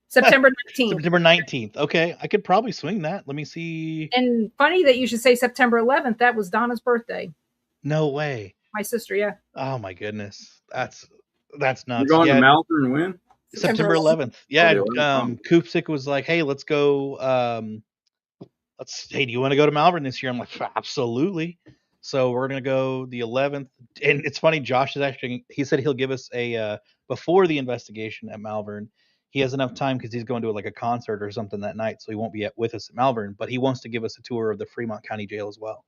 September 19th. September 19th. Okay, I could probably swing that. Let me see. And funny that you should say September 11th. That was Donna's birthday. No way. My sister, yeah. Oh my goodness, that's nuts. You're going to Malvern when? September 11th. Yeah, Koopsik was like, "Hey, let's go. Hey, do you want to go to Malvern this year?" I'm like, "Absolutely." So we're gonna go the 11th, and it's funny. Josh he said he'll give us a before the investigation at Malvern. He has enough time because he's going to a concert or something that night, so he won't be with us at Malvern. But he wants to give us a tour of the Fremont County Jail as well.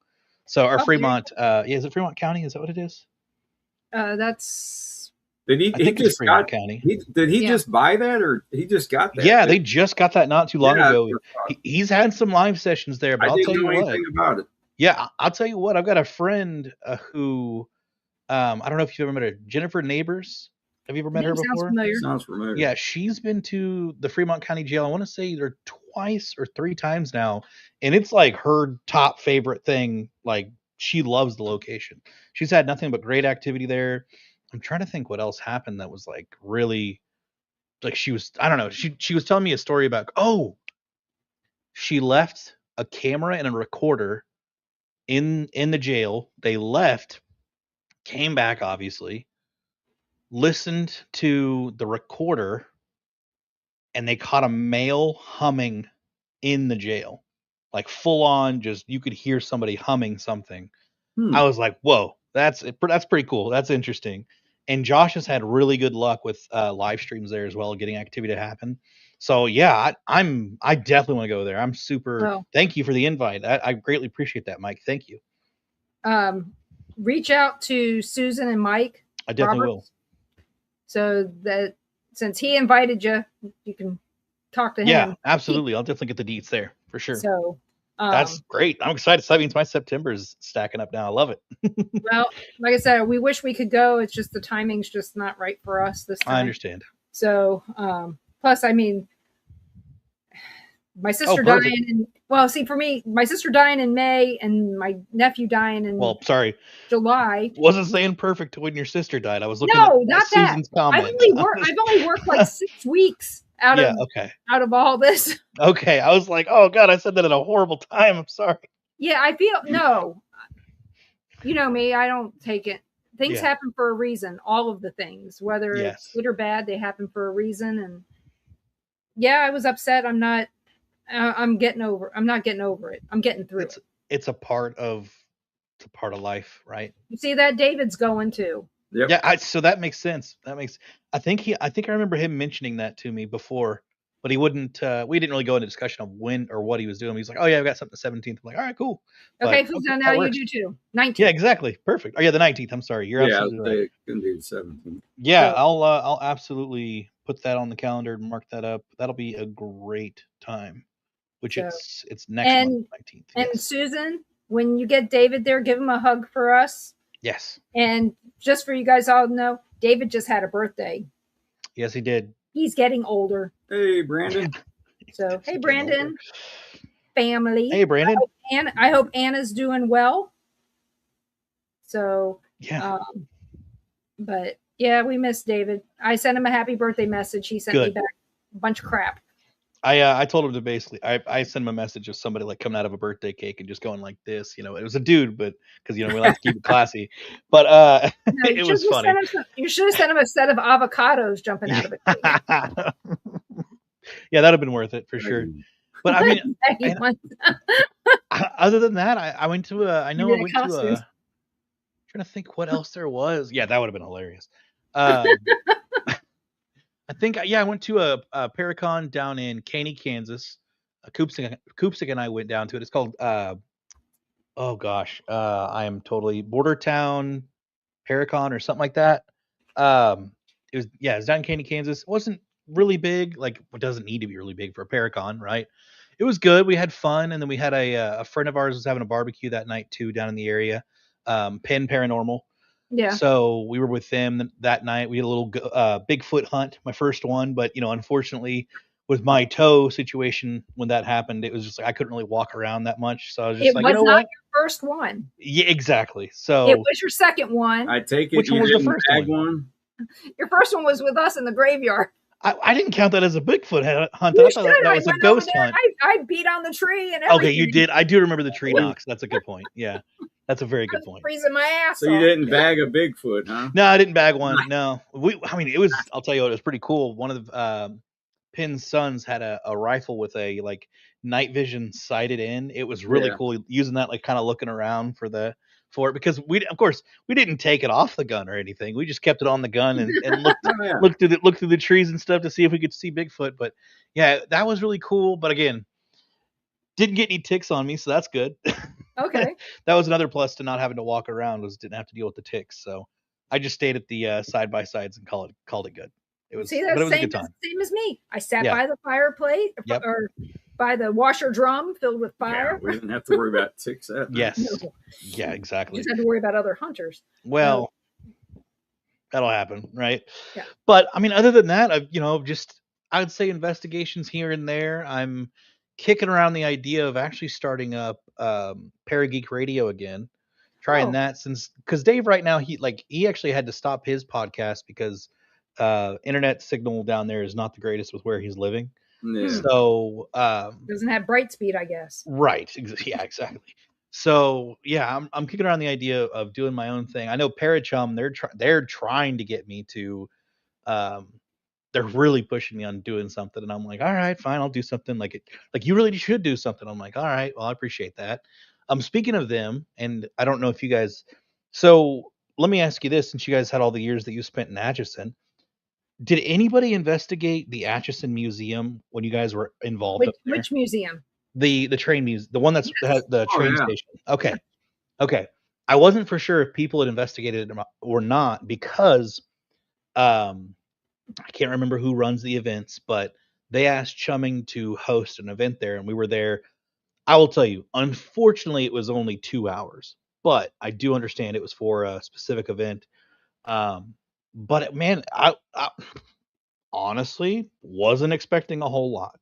So our Fremont, is it Fremont County? Is that what it is? That's. Did he just got County? Did he just buy that, or he just got that? Yeah, they just got that not too long ago. He's had some live sessions there, but I'll tell you what. About it. Yeah, I'll tell you what. I've got a friend who, I don't know if you've ever met her, Jennifer Neighbors. Have you ever met her before? Sounds familiar. Yeah, she's been to the Fremont County Jail. I want to say either twice or 3 times now, and it's like her top favorite thing. Like she loves the location. She's had nothing but great activity there. I'm trying to think what else happened that was like really like I don't know. She was telling me a story about she left a camera and a recorder in the jail. They left, came back, obviously, listened to the recorder, and they caught a male humming in the jail, like full on. Just you could hear somebody humming something. I was like, whoa, that's pretty cool. That's interesting. And Josh has had really good luck with live streams there as well, getting activity to happen. So yeah, I definitely want to go there. I'm super. Thank you for the invite. I greatly appreciate that, Mike. Thank you. Reach out to Susan and Mike. I definitely will. So that since he invited you, you can talk to him. Yeah, absolutely. I'll definitely get the deets there for sure. So that's great. I'm excited. So that means my September is stacking up now. I love it. Well, like I said, we wish we could go. It's just the timing's just not right for us this time. I understand. So, plus, I mean, my sister dying for me, my sister dying in May and my nephew dying in July. Wasn't saying perfect when your sister died. I was looking at Susan's comment. I've only worked like 6 weeks out of all this. Okay. I was like, oh God, I said that at a horrible time. I'm sorry. Yeah, I feel you know me, I don't take it. Things happen for a reason. All of the things, whether it's good or bad, they happen for a reason. And I was upset. I'm not getting over it. I'm getting through it. It's a part of life, right? You see that David's going too. Yep. Yeah, so that makes sense. I think I remember him mentioning that to me before, but he wouldn't. We didn't really go into discussion of when or what he was doing. He was like, "Oh yeah, I've got something the 17th." I'm like, "All right, cool." Okay, so now you do too. 19th. Yeah, exactly. Perfect. Oh yeah, the 19th. I'm sorry. You're absolutely right. It's gonna be the 17th. Yeah, I'll absolutely put that on the calendar and mark that up. That'll be a great time. Which it's next month, 19th. And Susan, when you get David there, give him a hug for us. Yes. And just for you guys all to know, David just had a birthday. Yes, he did. He's getting older. Hey, Brandon. So, hey, Brandon. Family. Hey, Brandon. I hope Anna's doing well. So, yeah. But yeah, we miss David. I sent him a happy birthday message. He sent me back a bunch of crap. I told him to basically I sent him a message of somebody like coming out of a birthday cake and just going like this, it was a dude, but because we like to keep it classy, but it was funny. You should have sent him a set of avocados jumping out of a cake. Yeah, that'd have been worth it for sure. But I mean, other than that, I went to I'm trying to think what else there was. Yeah, that would have been hilarious. I think, I went to a Paracon down in Caney, Kansas. Koopsik and I went down to it. It's called, I am totally Bordertown Paracon or something like that. It was down in Caney, Kansas. It wasn't really big. Like, it doesn't need to be really big for a Paracon, right? It was good. We had fun. And then we had a friend of ours was having a barbecue that night too, down in the area. Penn Paranormal. Yeah. So we were with them that night. We had a little Bigfoot hunt, my first one, but unfortunately, with my toe situation when that happened, it was just like I couldn't really walk around that much. So I was just like, it was not your first one. Yeah, exactly. So it was your second one. I take it. Which one was the first one? Your first one was with us in the graveyard. I didn't count that as a Bigfoot hunt. I thought that was a ghost hunt. I beat on the tree and everything. Okay, you did. I do remember the tree knocks. That's a good point. Yeah. That's a very good point. Freezing my ass So you didn't bag a Bigfoot, huh? No, I didn't bag one. No, it was. I'll tell you what, it was pretty cool. One of the Pinn's sons had a rifle with a night vision sighted in. It was really cool using that, kind of looking around for it because we didn't take it off the gun or anything. We just kept it on the gun and looked through the trees and stuff to see if we could see Bigfoot. But yeah, that was really cool. But again, didn't get any ticks on me, so that's good. Okay. That was another plus to not having to walk around, was didn't have to deal with the ticks. So I just stayed at the side by sides and called it good. It was a good time. Same as me. I sat by the fireplace or by the washer drum filled with fire. Yeah, we didn't have to worry about ticks. Yes. No. Yeah, exactly. You just had to worry about other hunters. Well, that'll happen, right? Yeah. But I mean, other than that, I would say investigations here and there. I'm kicking around the idea of actually starting up Parageek Radio again, trying that because Dave right now he actually had to stop his podcast because internet signal down there is not the greatest with where he's living. Yeah. So doesn't have bright speed, I guess. Right. Yeah, exactly. So yeah, I'm kicking around the idea of doing my own thing. I know Parachum, they're trying to get me to they're really pushing me on doing something, and I'm like, all right, fine, I'll do something. Like you really should do something. I'm like, all right, well, I appreciate that. Speaking of them, and I don't know if you guys, so let me ask you this: since you guys had all the years that you spent in Atchison, did anybody investigate the Atchison Museum when you guys were involved up there? Which museum? The train museum, the one that's the train yeah. station. Okay, okay. I wasn't for sure if people had investigated it or not because I can't remember who runs the events, but they asked Chumming to host an event there, and we were there. I will tell you, unfortunately, it was only 2 hours, but I do understand it was for a specific event. But man, I honestly wasn't expecting a whole lot.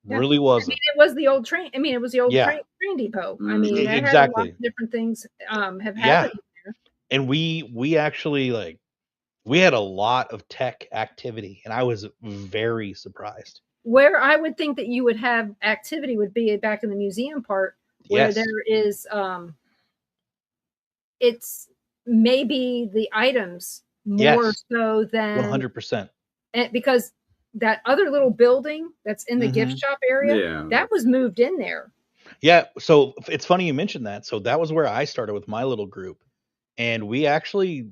Yeah. Really wasn't. I mean, it was the old train. I mean, it was the old train depot. I mean, it had a lot of different things have happened there. And we actually we had a lot of tech activity, and I was very surprised. Where I would think that you would have activity would be back in the museum part, where there is it's maybe the items more so than 100%. Because that other little building that's in the gift shop area, that was moved in there. Yeah, so it's funny you mentioned that. So that was where I started with my little group. And we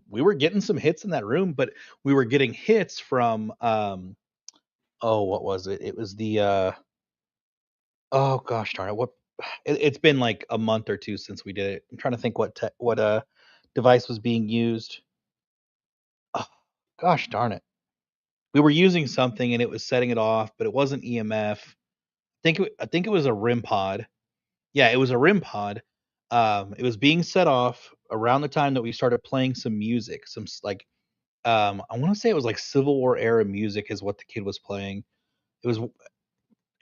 were getting some hits in that room, but we were getting hits from what was it? It was the oh gosh darn it. It's been like a month or two since we did it. I'm trying to think what device was being used. Oh, gosh darn it. We were using something and it was setting it off, but it wasn't EMF. I think it was a REM pod. Yeah, it was a REM pod. It was being set off around the time that we started playing some music, some like I want to say it was like Civil War era music is what the kid was playing. It was,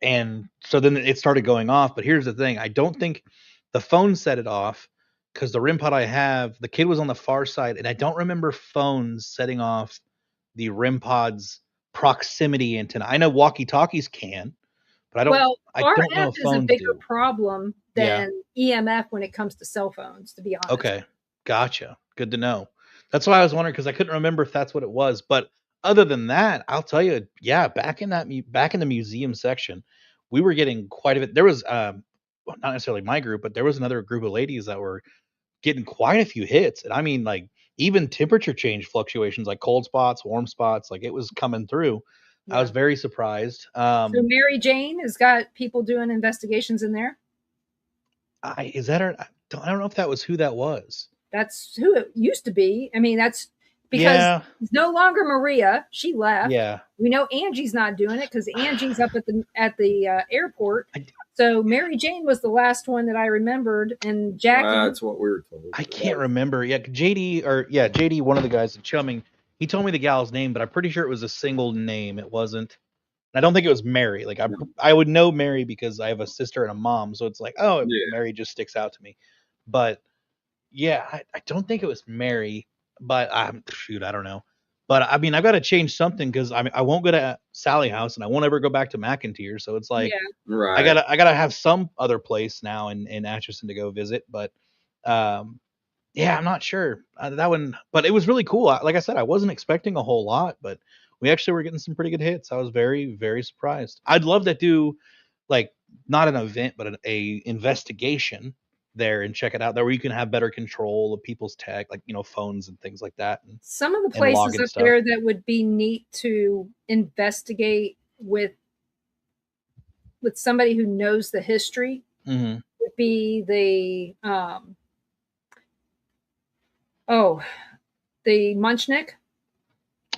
and so then it started going off. But here's the thing: I don't think the phone set it off because the REM pod I have, the kid was on the far side, and I don't remember phones setting off the REM pod's proximity antenna. I know walkie-talkies can, but I don't. Well, I don't know RF if is phones a bigger do. problem than EMF when it comes to cell phones, to be honest. Okay, gotcha. Good to know. That's why I was wondering because I couldn't remember if that's what it was. But other than that, I'll tell you, yeah, back in the museum section, we were getting quite a bit. There was well, not necessarily my group, but there was another group of ladies that were getting quite a few hits. And I mean, like even temperature change fluctuations, like cold spots, warm spots, like it was coming through. Yeah. I was very surprised. So Mary Jane has got people doing investigations in there. Is that her? I don't know if that was who that was. That's who it used to be. I mean, that's because it's no longer Maria. She left. Yeah. We know Angie's not doing it because Angie's up at the airport. So Mary Jane was the last one that I remembered, and Jackie. That's what we were told. I can't remember. Yeah, JD, one of the guys at Chumming, he told me the gal's name, but I'm pretty sure it was a single name. It wasn't. I don't think it was Mary. Like I would know Mary because I have a sister and a mom, so it's like, oh, Mary just sticks out to me. But yeah, I don't think it was Mary. But I don't know. But I mean, I've got to change something because I won't go to Sally House and I won't ever go back to McIntyre. So it's like, I gotta have some other place now in Atchison to go visit. But yeah, I'm not sure that one. But it was really cool. Like I said, I wasn't expecting a whole lot, but we actually were getting some pretty good hits. I was very, very surprised. I'd love to do like not an event, but a investigation there and check it out there where you can have better control of people's tech, like phones and things like that. And some of the places up there that would be neat to investigate with somebody who knows the history would be the the Munchnick.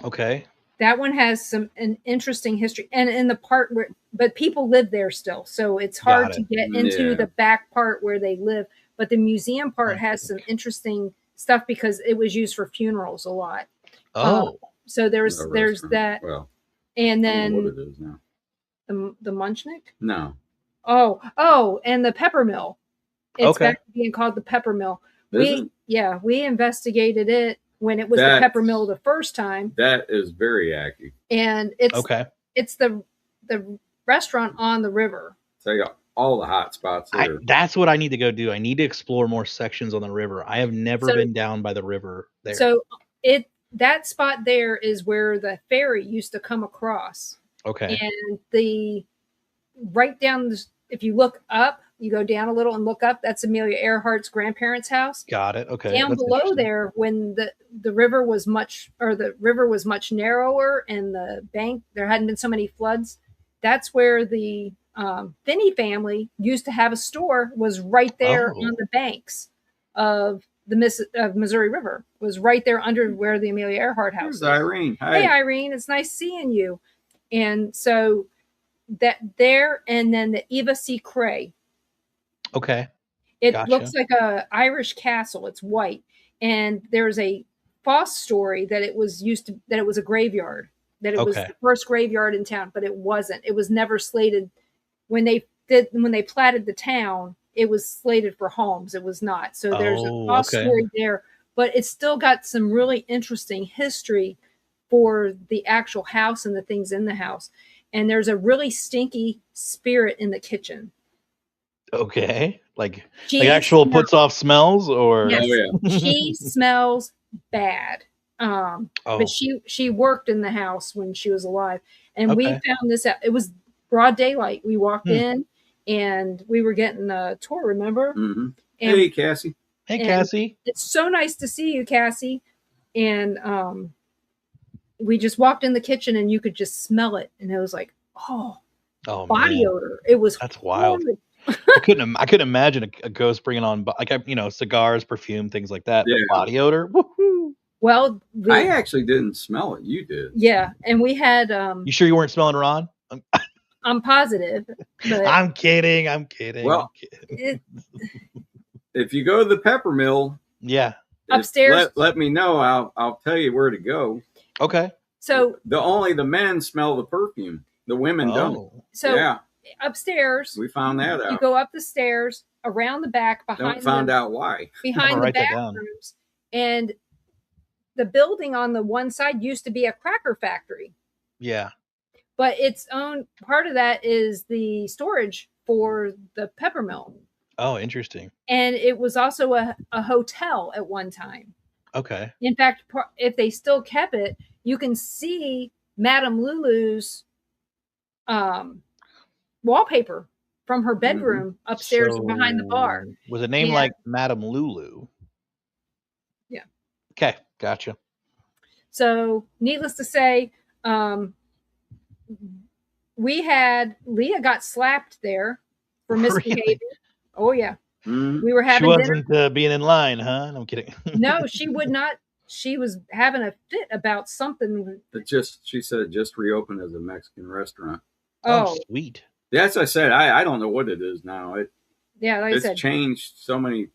Okay. That one has an interesting history, and in the part but people live there still, so it's hard to get into the back part where they live. But the museum part has some interesting stuff because it was used for funerals a lot. So there's that. Well, and then what it is now. The Munchnick? No. Oh, and the Pepper Mill. It's back to being called the Pepper Mill. We investigated it when it was the Pepper Mill the first time. That is very active. And it's the restaurant on the river. So you got all the hot spots there. That's what I need to go do. I need to explore more sections on the river. I have never been down by the river there. So that spot there is where the ferry used to come across. Okay. And right down, if you look up, you go down a little and look up, that's Amelia Earhart's grandparents' house. Got it. Okay. Down below there, when the river was much narrower and the bank, there hadn't been so many floods, that's where the Finney family used to have a store, was right there on the banks of the Missouri River, was right there under where the Amelia Earhart house is. Irene. Hi. Hey, Irene, it's nice seeing you. And so that there, and then the Eva C. Cray. Okay. It looks like a Irish castle. It's white. And there's a false story that it was a graveyard, that it was the first graveyard in town, but it wasn't. It was never slated when they platted the town. It was slated for homes. It was not. So there's a false story there, but it's still got some really interesting history for the actual house and the things in the house. And there's a really stinky spirit in the kitchen. Okay. Like actual puts off smells, or? Yes. Oh, yeah. She smells bad. But she worked in the house when she was alive. And we found this out. It was broad daylight. We walked in and we were getting a tour, remember? Mm-hmm. Hey, Cassie. Hey, Cassie. It's so nice to see you, Cassie. And we just walked in the kitchen and you could just smell it. And it was like, body odor. It was That's wild. I couldn't imagine a ghost bringing on cigars, perfume, things like that. Yeah. Body odor. Woohoo. Well, I actually didn't smell it. You did. Yeah, and we had. You sure you weren't smelling Ron? I'm positive. But I'm kidding. Well, if you go to the pepper mill, upstairs, let me know. I'll tell you where to go. Okay. So only the men smell the perfume. The women don't. So upstairs, we found that out. You go up the stairs, around the back, found out why. Behind the bathrooms, and the building on the one side used to be a cracker factory. Yeah. But its own part of that is the storage for the pepper mill. Oh, interesting. And it was also a hotel at one time. Okay. In fact, if they still kept it, you can see Madame Lulu's wallpaper from her bedroom upstairs behind the bar. Was a name like Madame Lulu? Yeah. Okay, gotcha. So, needless to say, Leah got slapped there for misbehaving. Really? Oh yeah. We were having. She wasn't being in line, huh? No, I'm kidding. No, she would not. She was having a fit about something. She said it just reopened as a Mexican restaurant. Oh, sweet. That's what I said. I don't know what it is now. It's changed so many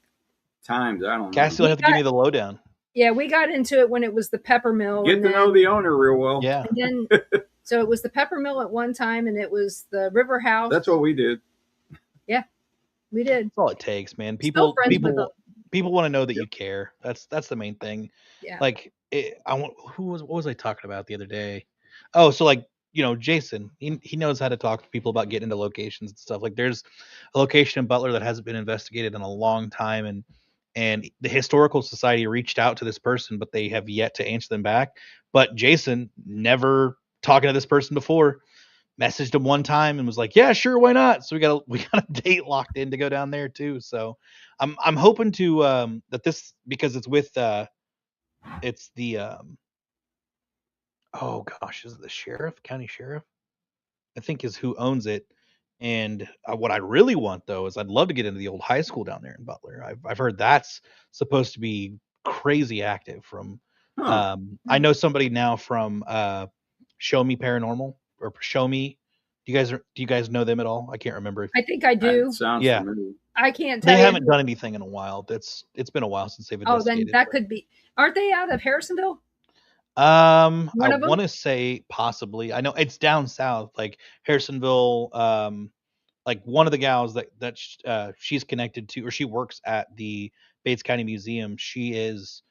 times. I don't know. Cassie will have to give me the lowdown. Yeah, we got into it when it was the pepper mill. Get to know the owner real well. Yeah. And then, so it was the pepper mill at one time, and it was the river house. That's what we did. Yeah, we did. That's all it takes, man. People want to know that you care. That's the main thing. Yeah. Like, what was I talking about the other day? Oh, so like, Jason, he knows how to talk to people about getting into locations and stuff. Like, there's a location in Butler that hasn't been investigated in a long time, and the Historical Society reached out to this person, but they have yet to answer them back. But Jason, never talking to this person before, messaged him one time and was like, "Yeah, sure, why not?" So we got a date locked in to go down there too. So I'm hoping to that this, because it's with it's the oh gosh, is it the county sheriff? I think is who owns it. And what I really want, though, is I'd love to get into the old high school down there in Butler. I've heard that's supposed to be crazy active. I know somebody now from Show Me Paranormal or Show Me. Do you guys know them at all? I can't remember. I think I do. Sounds familiar. I can't tell They you. haven't done anything in a while. It's been a while since they've investigated. Oh, then that could be. Aren't they out of Harrisonville? I want to say possibly. I know it's down south, like Harrisonville. Like one of the gals that she's connected to, or she works at the Bates County Museum. She is,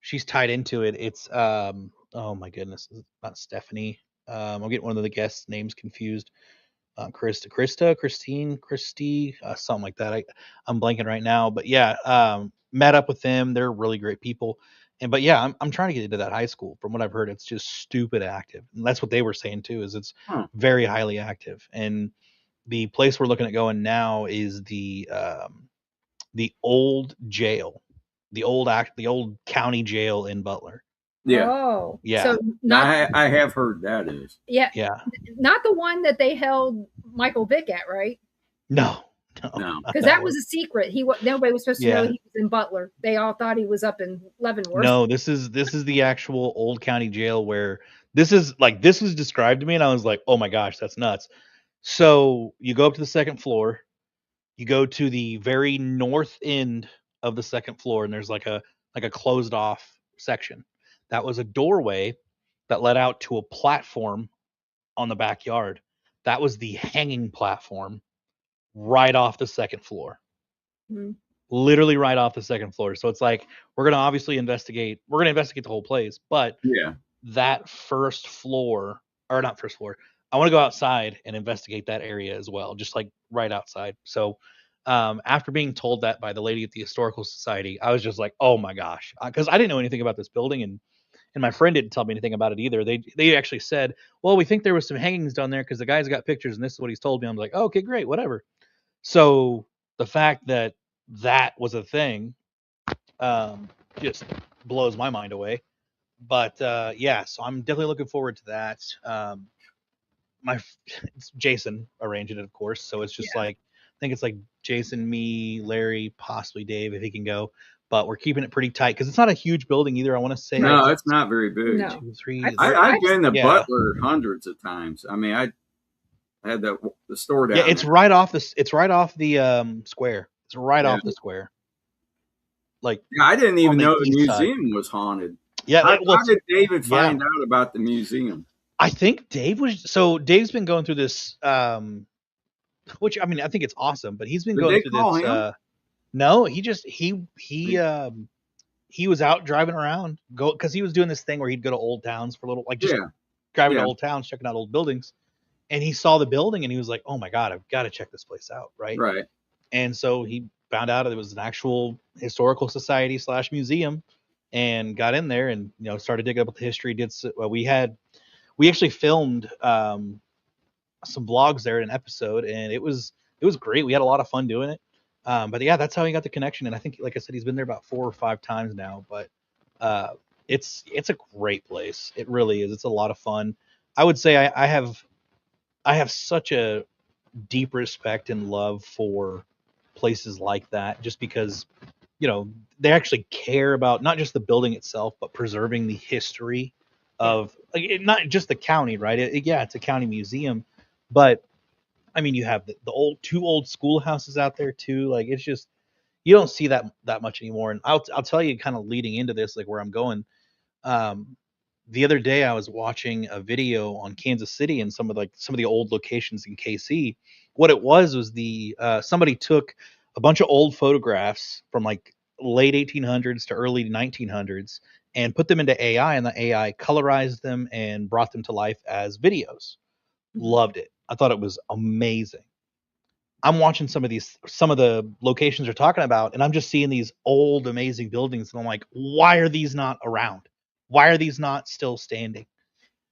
she's tied into it. It's oh my goodness, it's not Stephanie. I'll get one of the guests' names confused. Christine, Christy, something like that. I'm blanking right now, but yeah, met up with them. They're really great people. But yeah, I'm trying to get into that high school. From what I've heard, it's just stupid active. And that's what they were saying too, is it's very highly active. And the place we're looking at going now is the old jail, the old county jail in Butler. Yeah. Oh, yeah. So I have heard that is. Yeah. Yeah. Not the one that they held Michael Vick at, right? No. Because that was a secret. Nobody was supposed to know he was in Butler. They all thought he was up in Leavenworth. No, this is the actual old county jail where this was described to me, and I was like, oh my gosh, that's nuts. So you go up to the second floor, you go to the very north end of the second floor, and there's like a closed off section. That was a doorway that led out to a platform on the backyard. That was the hanging platform right off the second floor. Mm-hmm. Literally right off the second floor. So it's like, we're going to obviously investigate the whole place, but that first floor, or not first floor, I want to go outside and investigate that area as well, just like right outside. So after being told that by the lady at the Historical Society, I was just like, oh my gosh, because I didn't know anything about this building, and my friend didn't tell me anything about it either. They actually said, well, we think there was some hangings down there because the guy's got pictures and this is what he's told me. I'm like, oh, okay, great, whatever. So the fact that was a thing just blows my mind away. But yeah, so I'm definitely looking forward to that. It's Jason arranging it, of course. So it's just like, I think it's like Jason, me, Larry, possibly Dave if he can go. But we're keeping it pretty tight because it's not a huge building either. I want to say no, it's not very big. No. 2, 3. I've been to Butler hundreds of times. I mean, I had the store down. Yeah, it's there. right off the square. It's right off the square. Like, I didn't even know the museum was haunted. Yeah, how did David find out about the museum? I think Dave's been going through this, which I mean, I think it's awesome, but he's been going through this. No, he was out driving around, because he was doing this thing where he'd go to old towns for a little, like just driving to old towns, checking out old buildings, and he saw the building and he was like, "Oh my God, I've got to check this place out!" Right. And so he found out it was an actual historical society / museum, and got in there and started digging up the history. We actually filmed some vlogs there in an episode, and it was great. We had a lot of fun doing it. But yeah, that's how he got the connection. And I think, like I said, he's been there about 4 or 5 times now. But it's a great place. It really is. It's a lot of fun. I would say I have such a deep respect and love for places like that, just because they actually care about not just the building itself, but preserving the history of not just the county, right? It's a county museum, but I mean, you have the 2 old schoolhouses out there too. Like, it's just, you don't see that much anymore. And I'll tell you, kind of leading into this, like where I'm going. The other day I was watching a video on Kansas City and some of the old locations in KC. What it was the somebody took a bunch of old photographs from like late 1800s to early 1900s and put them into AI, and the AI colorized them and brought them to life as videos. Loved it. I thought it was amazing. I'm watching some of the locations they're talking about, and I'm just seeing these old, amazing buildings, and I'm like, why are these not around? Why are these not still standing?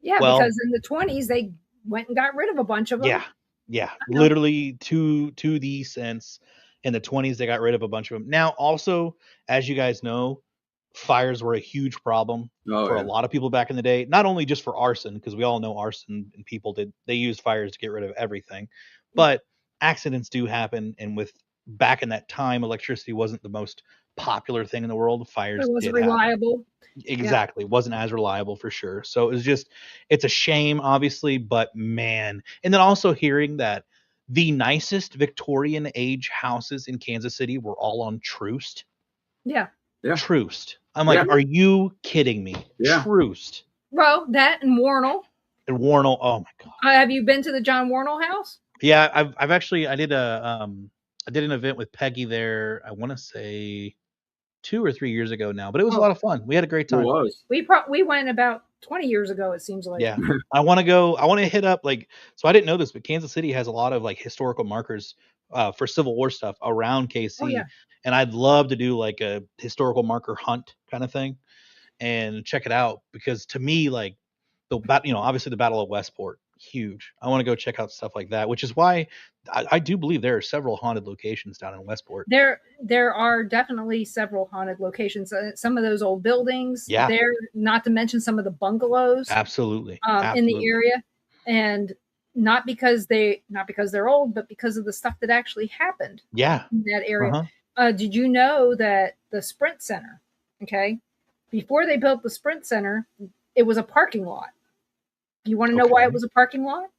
Yeah, because in the 20s, they went and got rid of a bunch of them. Yeah. Literally to the sense, in the 20s, they got rid of a bunch of them. Now, also, as you guys know, fires were a huge problem for a lot of people back in the day. Not only just for arson, because we all know arson and people they used fires to get rid of everything, but accidents do happen. And back in that time, electricity wasn't the most popular thing in the world. Fires wasn't reliable. Exactly. Wasn't as reliable for sure. So it's a shame, obviously, but man. And then also hearing that the nicest Victorian age houses in Kansas City were all on Troost. Yeah. Troost. I'm like, are you kidding me? Troost. Well, that and Warnell. Oh my God. Have you been to the John Warnell house? Yeah, I've actually, I did an event with Peggy there. I want to say 2 or 3 years ago now, but it was a lot of fun. We had a great time. It was. We went about 20 years ago, it seems like. Yeah. I want to hit up, like, so I didn't know this, but Kansas City has a lot of like historical markers for Civil War stuff around KC. Oh, yeah. And I'd love to do like a historical marker hunt kind of thing and check it out, because to me, like, obviously the Battle of Westport, huge. I want to go check out stuff like that, which is why I do believe there are several haunted locations down in Westport. There are definitely several haunted locations. Some of those old buildings, there, not to mention some of the bungalows, absolutely, in the area, and not because they're old, but because of the stuff that actually happened. Yeah, in that area. Did you know that the Sprint Center, before they built the Sprint Center, it was a parking lot? You want to know why it was a parking lot?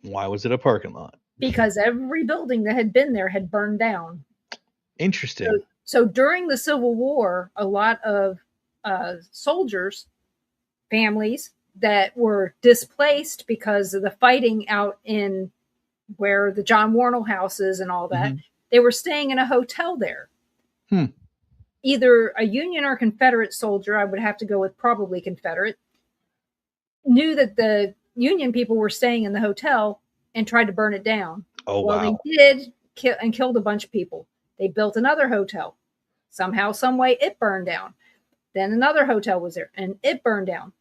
Why was it a parking lot? Because every building that had been there had burned down. Interesting. So during the Civil War, a lot of soldiers, families that were displaced because of the fighting out in where the John Warnell house is and all that, they were staying in a hotel there. Either a Union or Confederate soldier, I would have to go with probably Confederate, knew that the Union people were staying in the hotel and tried to burn it down. Oh, wow. Well, they did killed a bunch of people. They built another hotel. Somehow, some way, it burned down. Then another hotel was there, and it burned down.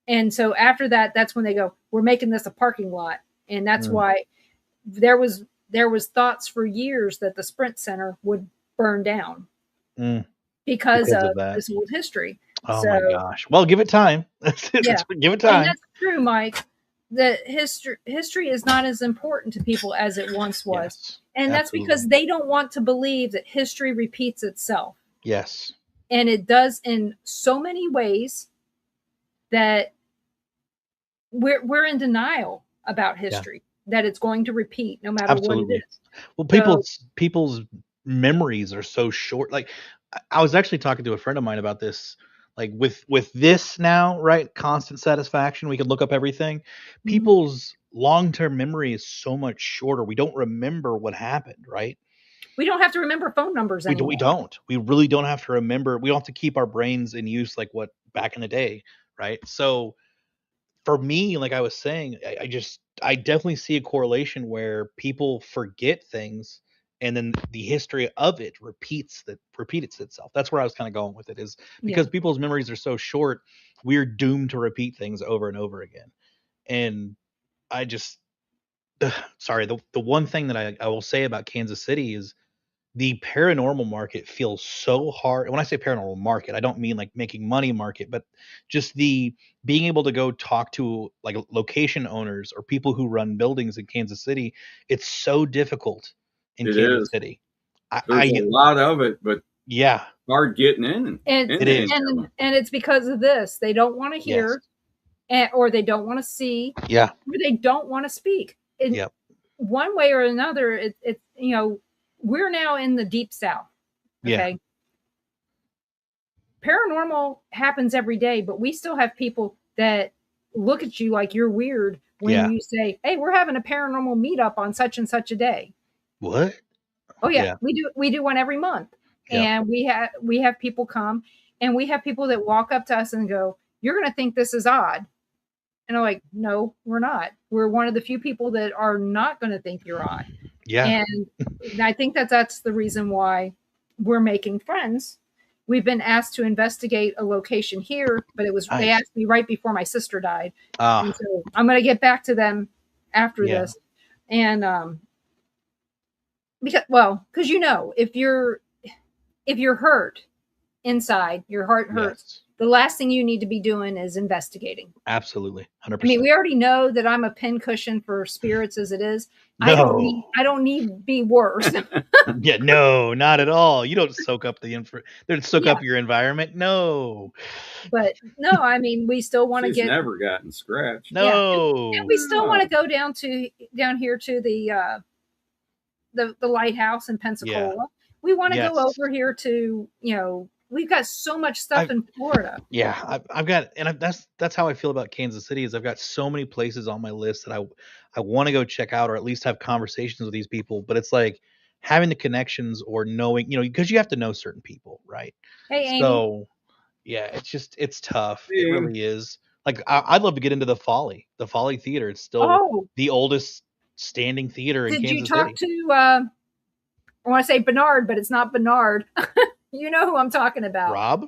And so after that, that's when they go, we're making this a parking lot. And that's why there was thoughts for years that the Sprint Center would burn down because of this old history. Oh, my gosh. Well, give it time. Give it time. And that's true, Mike. The history is not as important to people as it once was. Yes, and that's because they don't want to believe that history repeats itself. Yes. And it does in so many ways that we're in denial about history, that it's going to repeat no matter what it is. Well, people's memories are so short. Like, I was actually talking to a friend of mine about this. Like with this now, right? Constant satisfaction. We could look up everything. People's long-term memory is so much shorter. We don't remember what happened, right? We don't have to remember phone numbers anymore. We don't. We really don't have to remember. We don't have to keep our brains in use like what back in the day, right? So for me, like I was saying, I definitely see a correlation where people forget things, and then the history of it repeats itself. That's where I was kind of going with it, is because people's memories are so short, we're doomed to repeat things over and over again. And I just, sorry, the one thing that I will say about Kansas City is the paranormal market feels so hard. When I say paranormal market, I don't mean like making money market, but just the being able to go talk to like location owners or people who run buildings in Kansas City. It's so difficult in Kansas City. There's a lot of it, but hard getting in. And it's because of this. They don't want to hear, or they don't want to see, or they don't want to speak. One way or another, it's we're now in the deep South. Okay. Paranormal happens every day, but we still have people that look at you like you're weird when you say, "Hey, we're having a paranormal meetup on such and such a day." What? Oh yeah. We do one every month. And we have people come, and we have people that walk up to us and go, "You're going to think this is odd." And I'm like, "No, we're not. We're one of the few people that are not going to think you're odd." Yeah. And I think that's the reason why we're making friends. We've been asked to investigate a location here, but they asked me right before my sister died. And so I'm going to get back to them after this. And because if you're hurt inside, your heart hurts. The last thing you need to be doing is investigating. Absolutely. 100%. I mean, we already know that I'm a pincushion for spirits as it is. No. I don't need to be worse. No, not at all. You don't soak up soak up your environment. No. But no, I mean, we still want to get. Never gotten scratched. No. And we still want to go down here to the lighthouse in Pensacola. Yeah. We want to go over here to, we've got so much stuff in Florida. Yeah, I've got, and that's how I feel about Kansas City. Is I've got so many places on my list that I want to go check out, or at least have conversations with these people. But it's like having the connections or knowing, because you have to know certain people, right? Hey, Amy. So yeah, it's tough. It really is. Like I'd love to get into the Folly Theater. It's still the oldest standing theater in Kansas City. Did you talk to? I want to say Bernard, but it's not Bernard. You know who I'm talking about? Rob?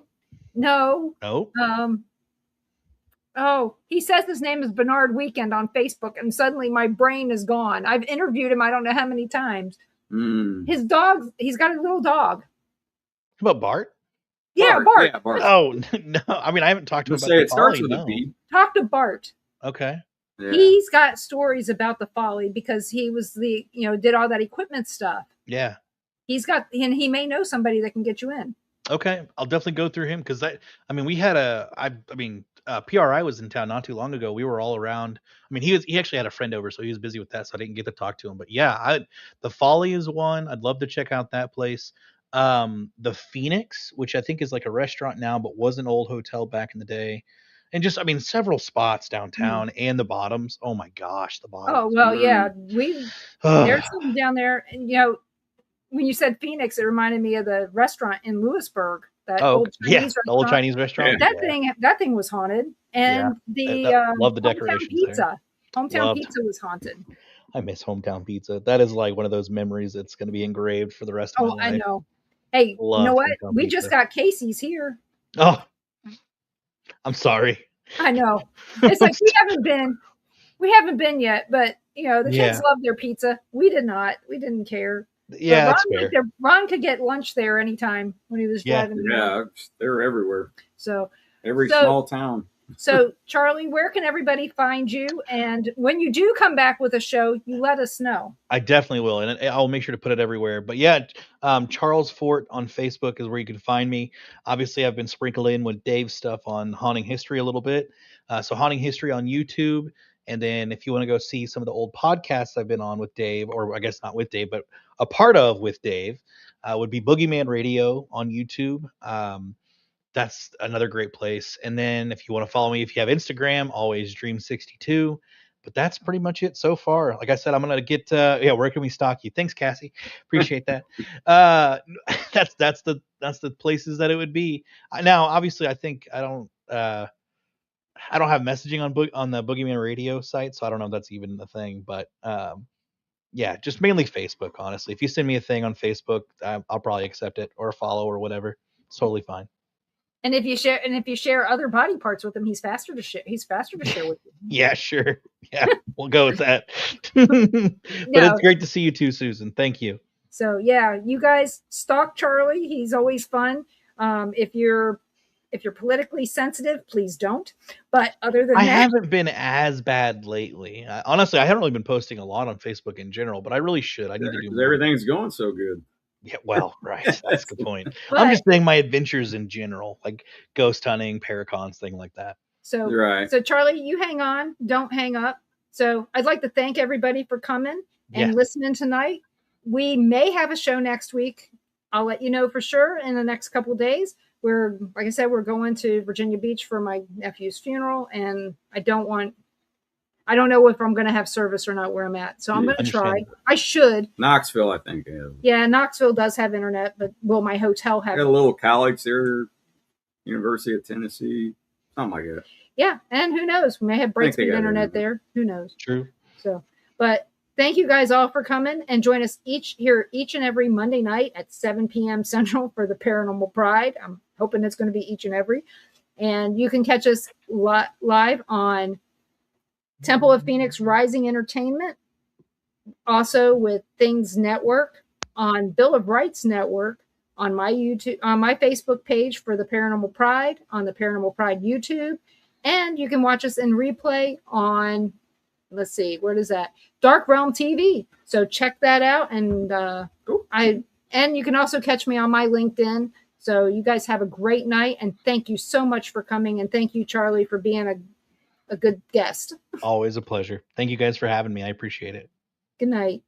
No. No. He says his name is Bernard Weekend on Facebook, and suddenly my brain is gone. I've interviewed him I don't know how many times. His dog, he's got a little dog. How about Bart? Yeah, Bart. Yeah, Bart. Oh, no. I mean, I haven't talked to him about it starts with a B. Talk to Bart. Okay. Yeah. He's got stories about the Folly because he was did all that equipment stuff. Yeah. And he may know somebody that can get you in. Okay. I'll definitely go through him because we had PRI was in town not too long ago. We were all around. I mean, he actually had a friend over, so he was busy with that, so I didn't get to talk to him. But yeah, the Folly is one. I'd love to check out that place. The Phoenix, which I think is like a restaurant now, but was an old hotel back in the day. And just, several spots downtown and the Bottoms. Oh my gosh, the Bottoms. Oh, well, yeah. There's something down there. And, when you said Phoenix, it reminded me of the restaurant in Lewisburg. That old Chinese restaurant. The old Chinese restaurant. That thing was haunted. And love the decorations pizza. Hometown pizza was haunted. I miss hometown pizza. That is like one of those memories that's going to be engraved for the rest of my life. I know. Hey, you know what? We just got Casey's here. Oh, I'm sorry. I know. It's like we haven't been yet, but the kids love their pizza. We did not. We didn't care. Yeah, that's fair. Ron could get lunch there anytime when he was driving. Yeah, they're everywhere. So every small town. So Charlie, where can everybody find you? And when you do come back with a show, you let us know. I definitely will, and I'll make sure to put it everywhere. But yeah, Charles Fort on Facebook is where you can find me. Obviously, I've been sprinkled in with Dave's stuff on Haunting History a little bit. So Haunting History on YouTube. And then if you want to go see some of the old podcasts I've been on with Dave, or I guess not with Dave, but a part of with Dave, would be Boogie Man Radio on YouTube. That's another great place. And then if you want to follow me, if you have Instagram, always Dream62. But that's pretty much it so far. Like I said, I'm going to get, where can we stalk you? Thanks, Cassie. Appreciate that. That's the places that it would be. Now, obviously, I think I don't have messaging on the Boogie Man Radio site, so I don't know if that's even a thing. But just mainly Facebook, honestly. If you send me a thing on Facebook, I'll probably accept it or follow or whatever. It's totally fine. And if you share other body parts with him, he's faster to share with you. Yeah, sure. Yeah, we'll go with that. But it's great to see you too, Susan. Thank you. So yeah, you guys stalk Charlie. He's always fun. If you're politically sensitive, please don't. But other than I haven't been as bad lately. Honestly, I haven't really been posting a lot on Facebook in general, but I really should. I need to do more. Everything's going so good. Yeah, well, right. That's the point. I'm just saying my adventures in general, like ghost hunting, paracons, thing like that. So, So Charlie, you hang on. Don't hang up. So I'd like to thank everybody for coming and listening tonight. We may have a show next week. I'll let you know for sure in the next couple of days. Like I said, we're going to Virginia Beach for my nephew's funeral, and I don't know if I'm going to have service or not where I'm at. So I'm going to try. I should. Knoxville, I think. Yeah, Knoxville does have internet, but will my hotel have? Got a little college there, University of Tennessee, something like that. Yeah, and who knows? We may have break speed internet there. Who knows? True. So, but thank you guys all for coming, and join us each and every Monday night at 7 p.m. Central for the Paranormal Pride. I'm hoping it's going to be each and every. And you can catch us live on Temple of Phoenix Rising Entertainment, also with Things Network, on Bill of Rights Network, on my YouTube, on my Facebook page for the Paranormal Pride, on the Paranormal Pride YouTube, and you can watch us in replay on, let's see, where is that? Dark Realm TV. So check that out, and you can also catch me on my LinkedIn. So you guys have a great night, and thank you so much for coming, and thank you, Charlie, for being a good guest. Always a pleasure. Thank you guys for having me. I appreciate it. Good night.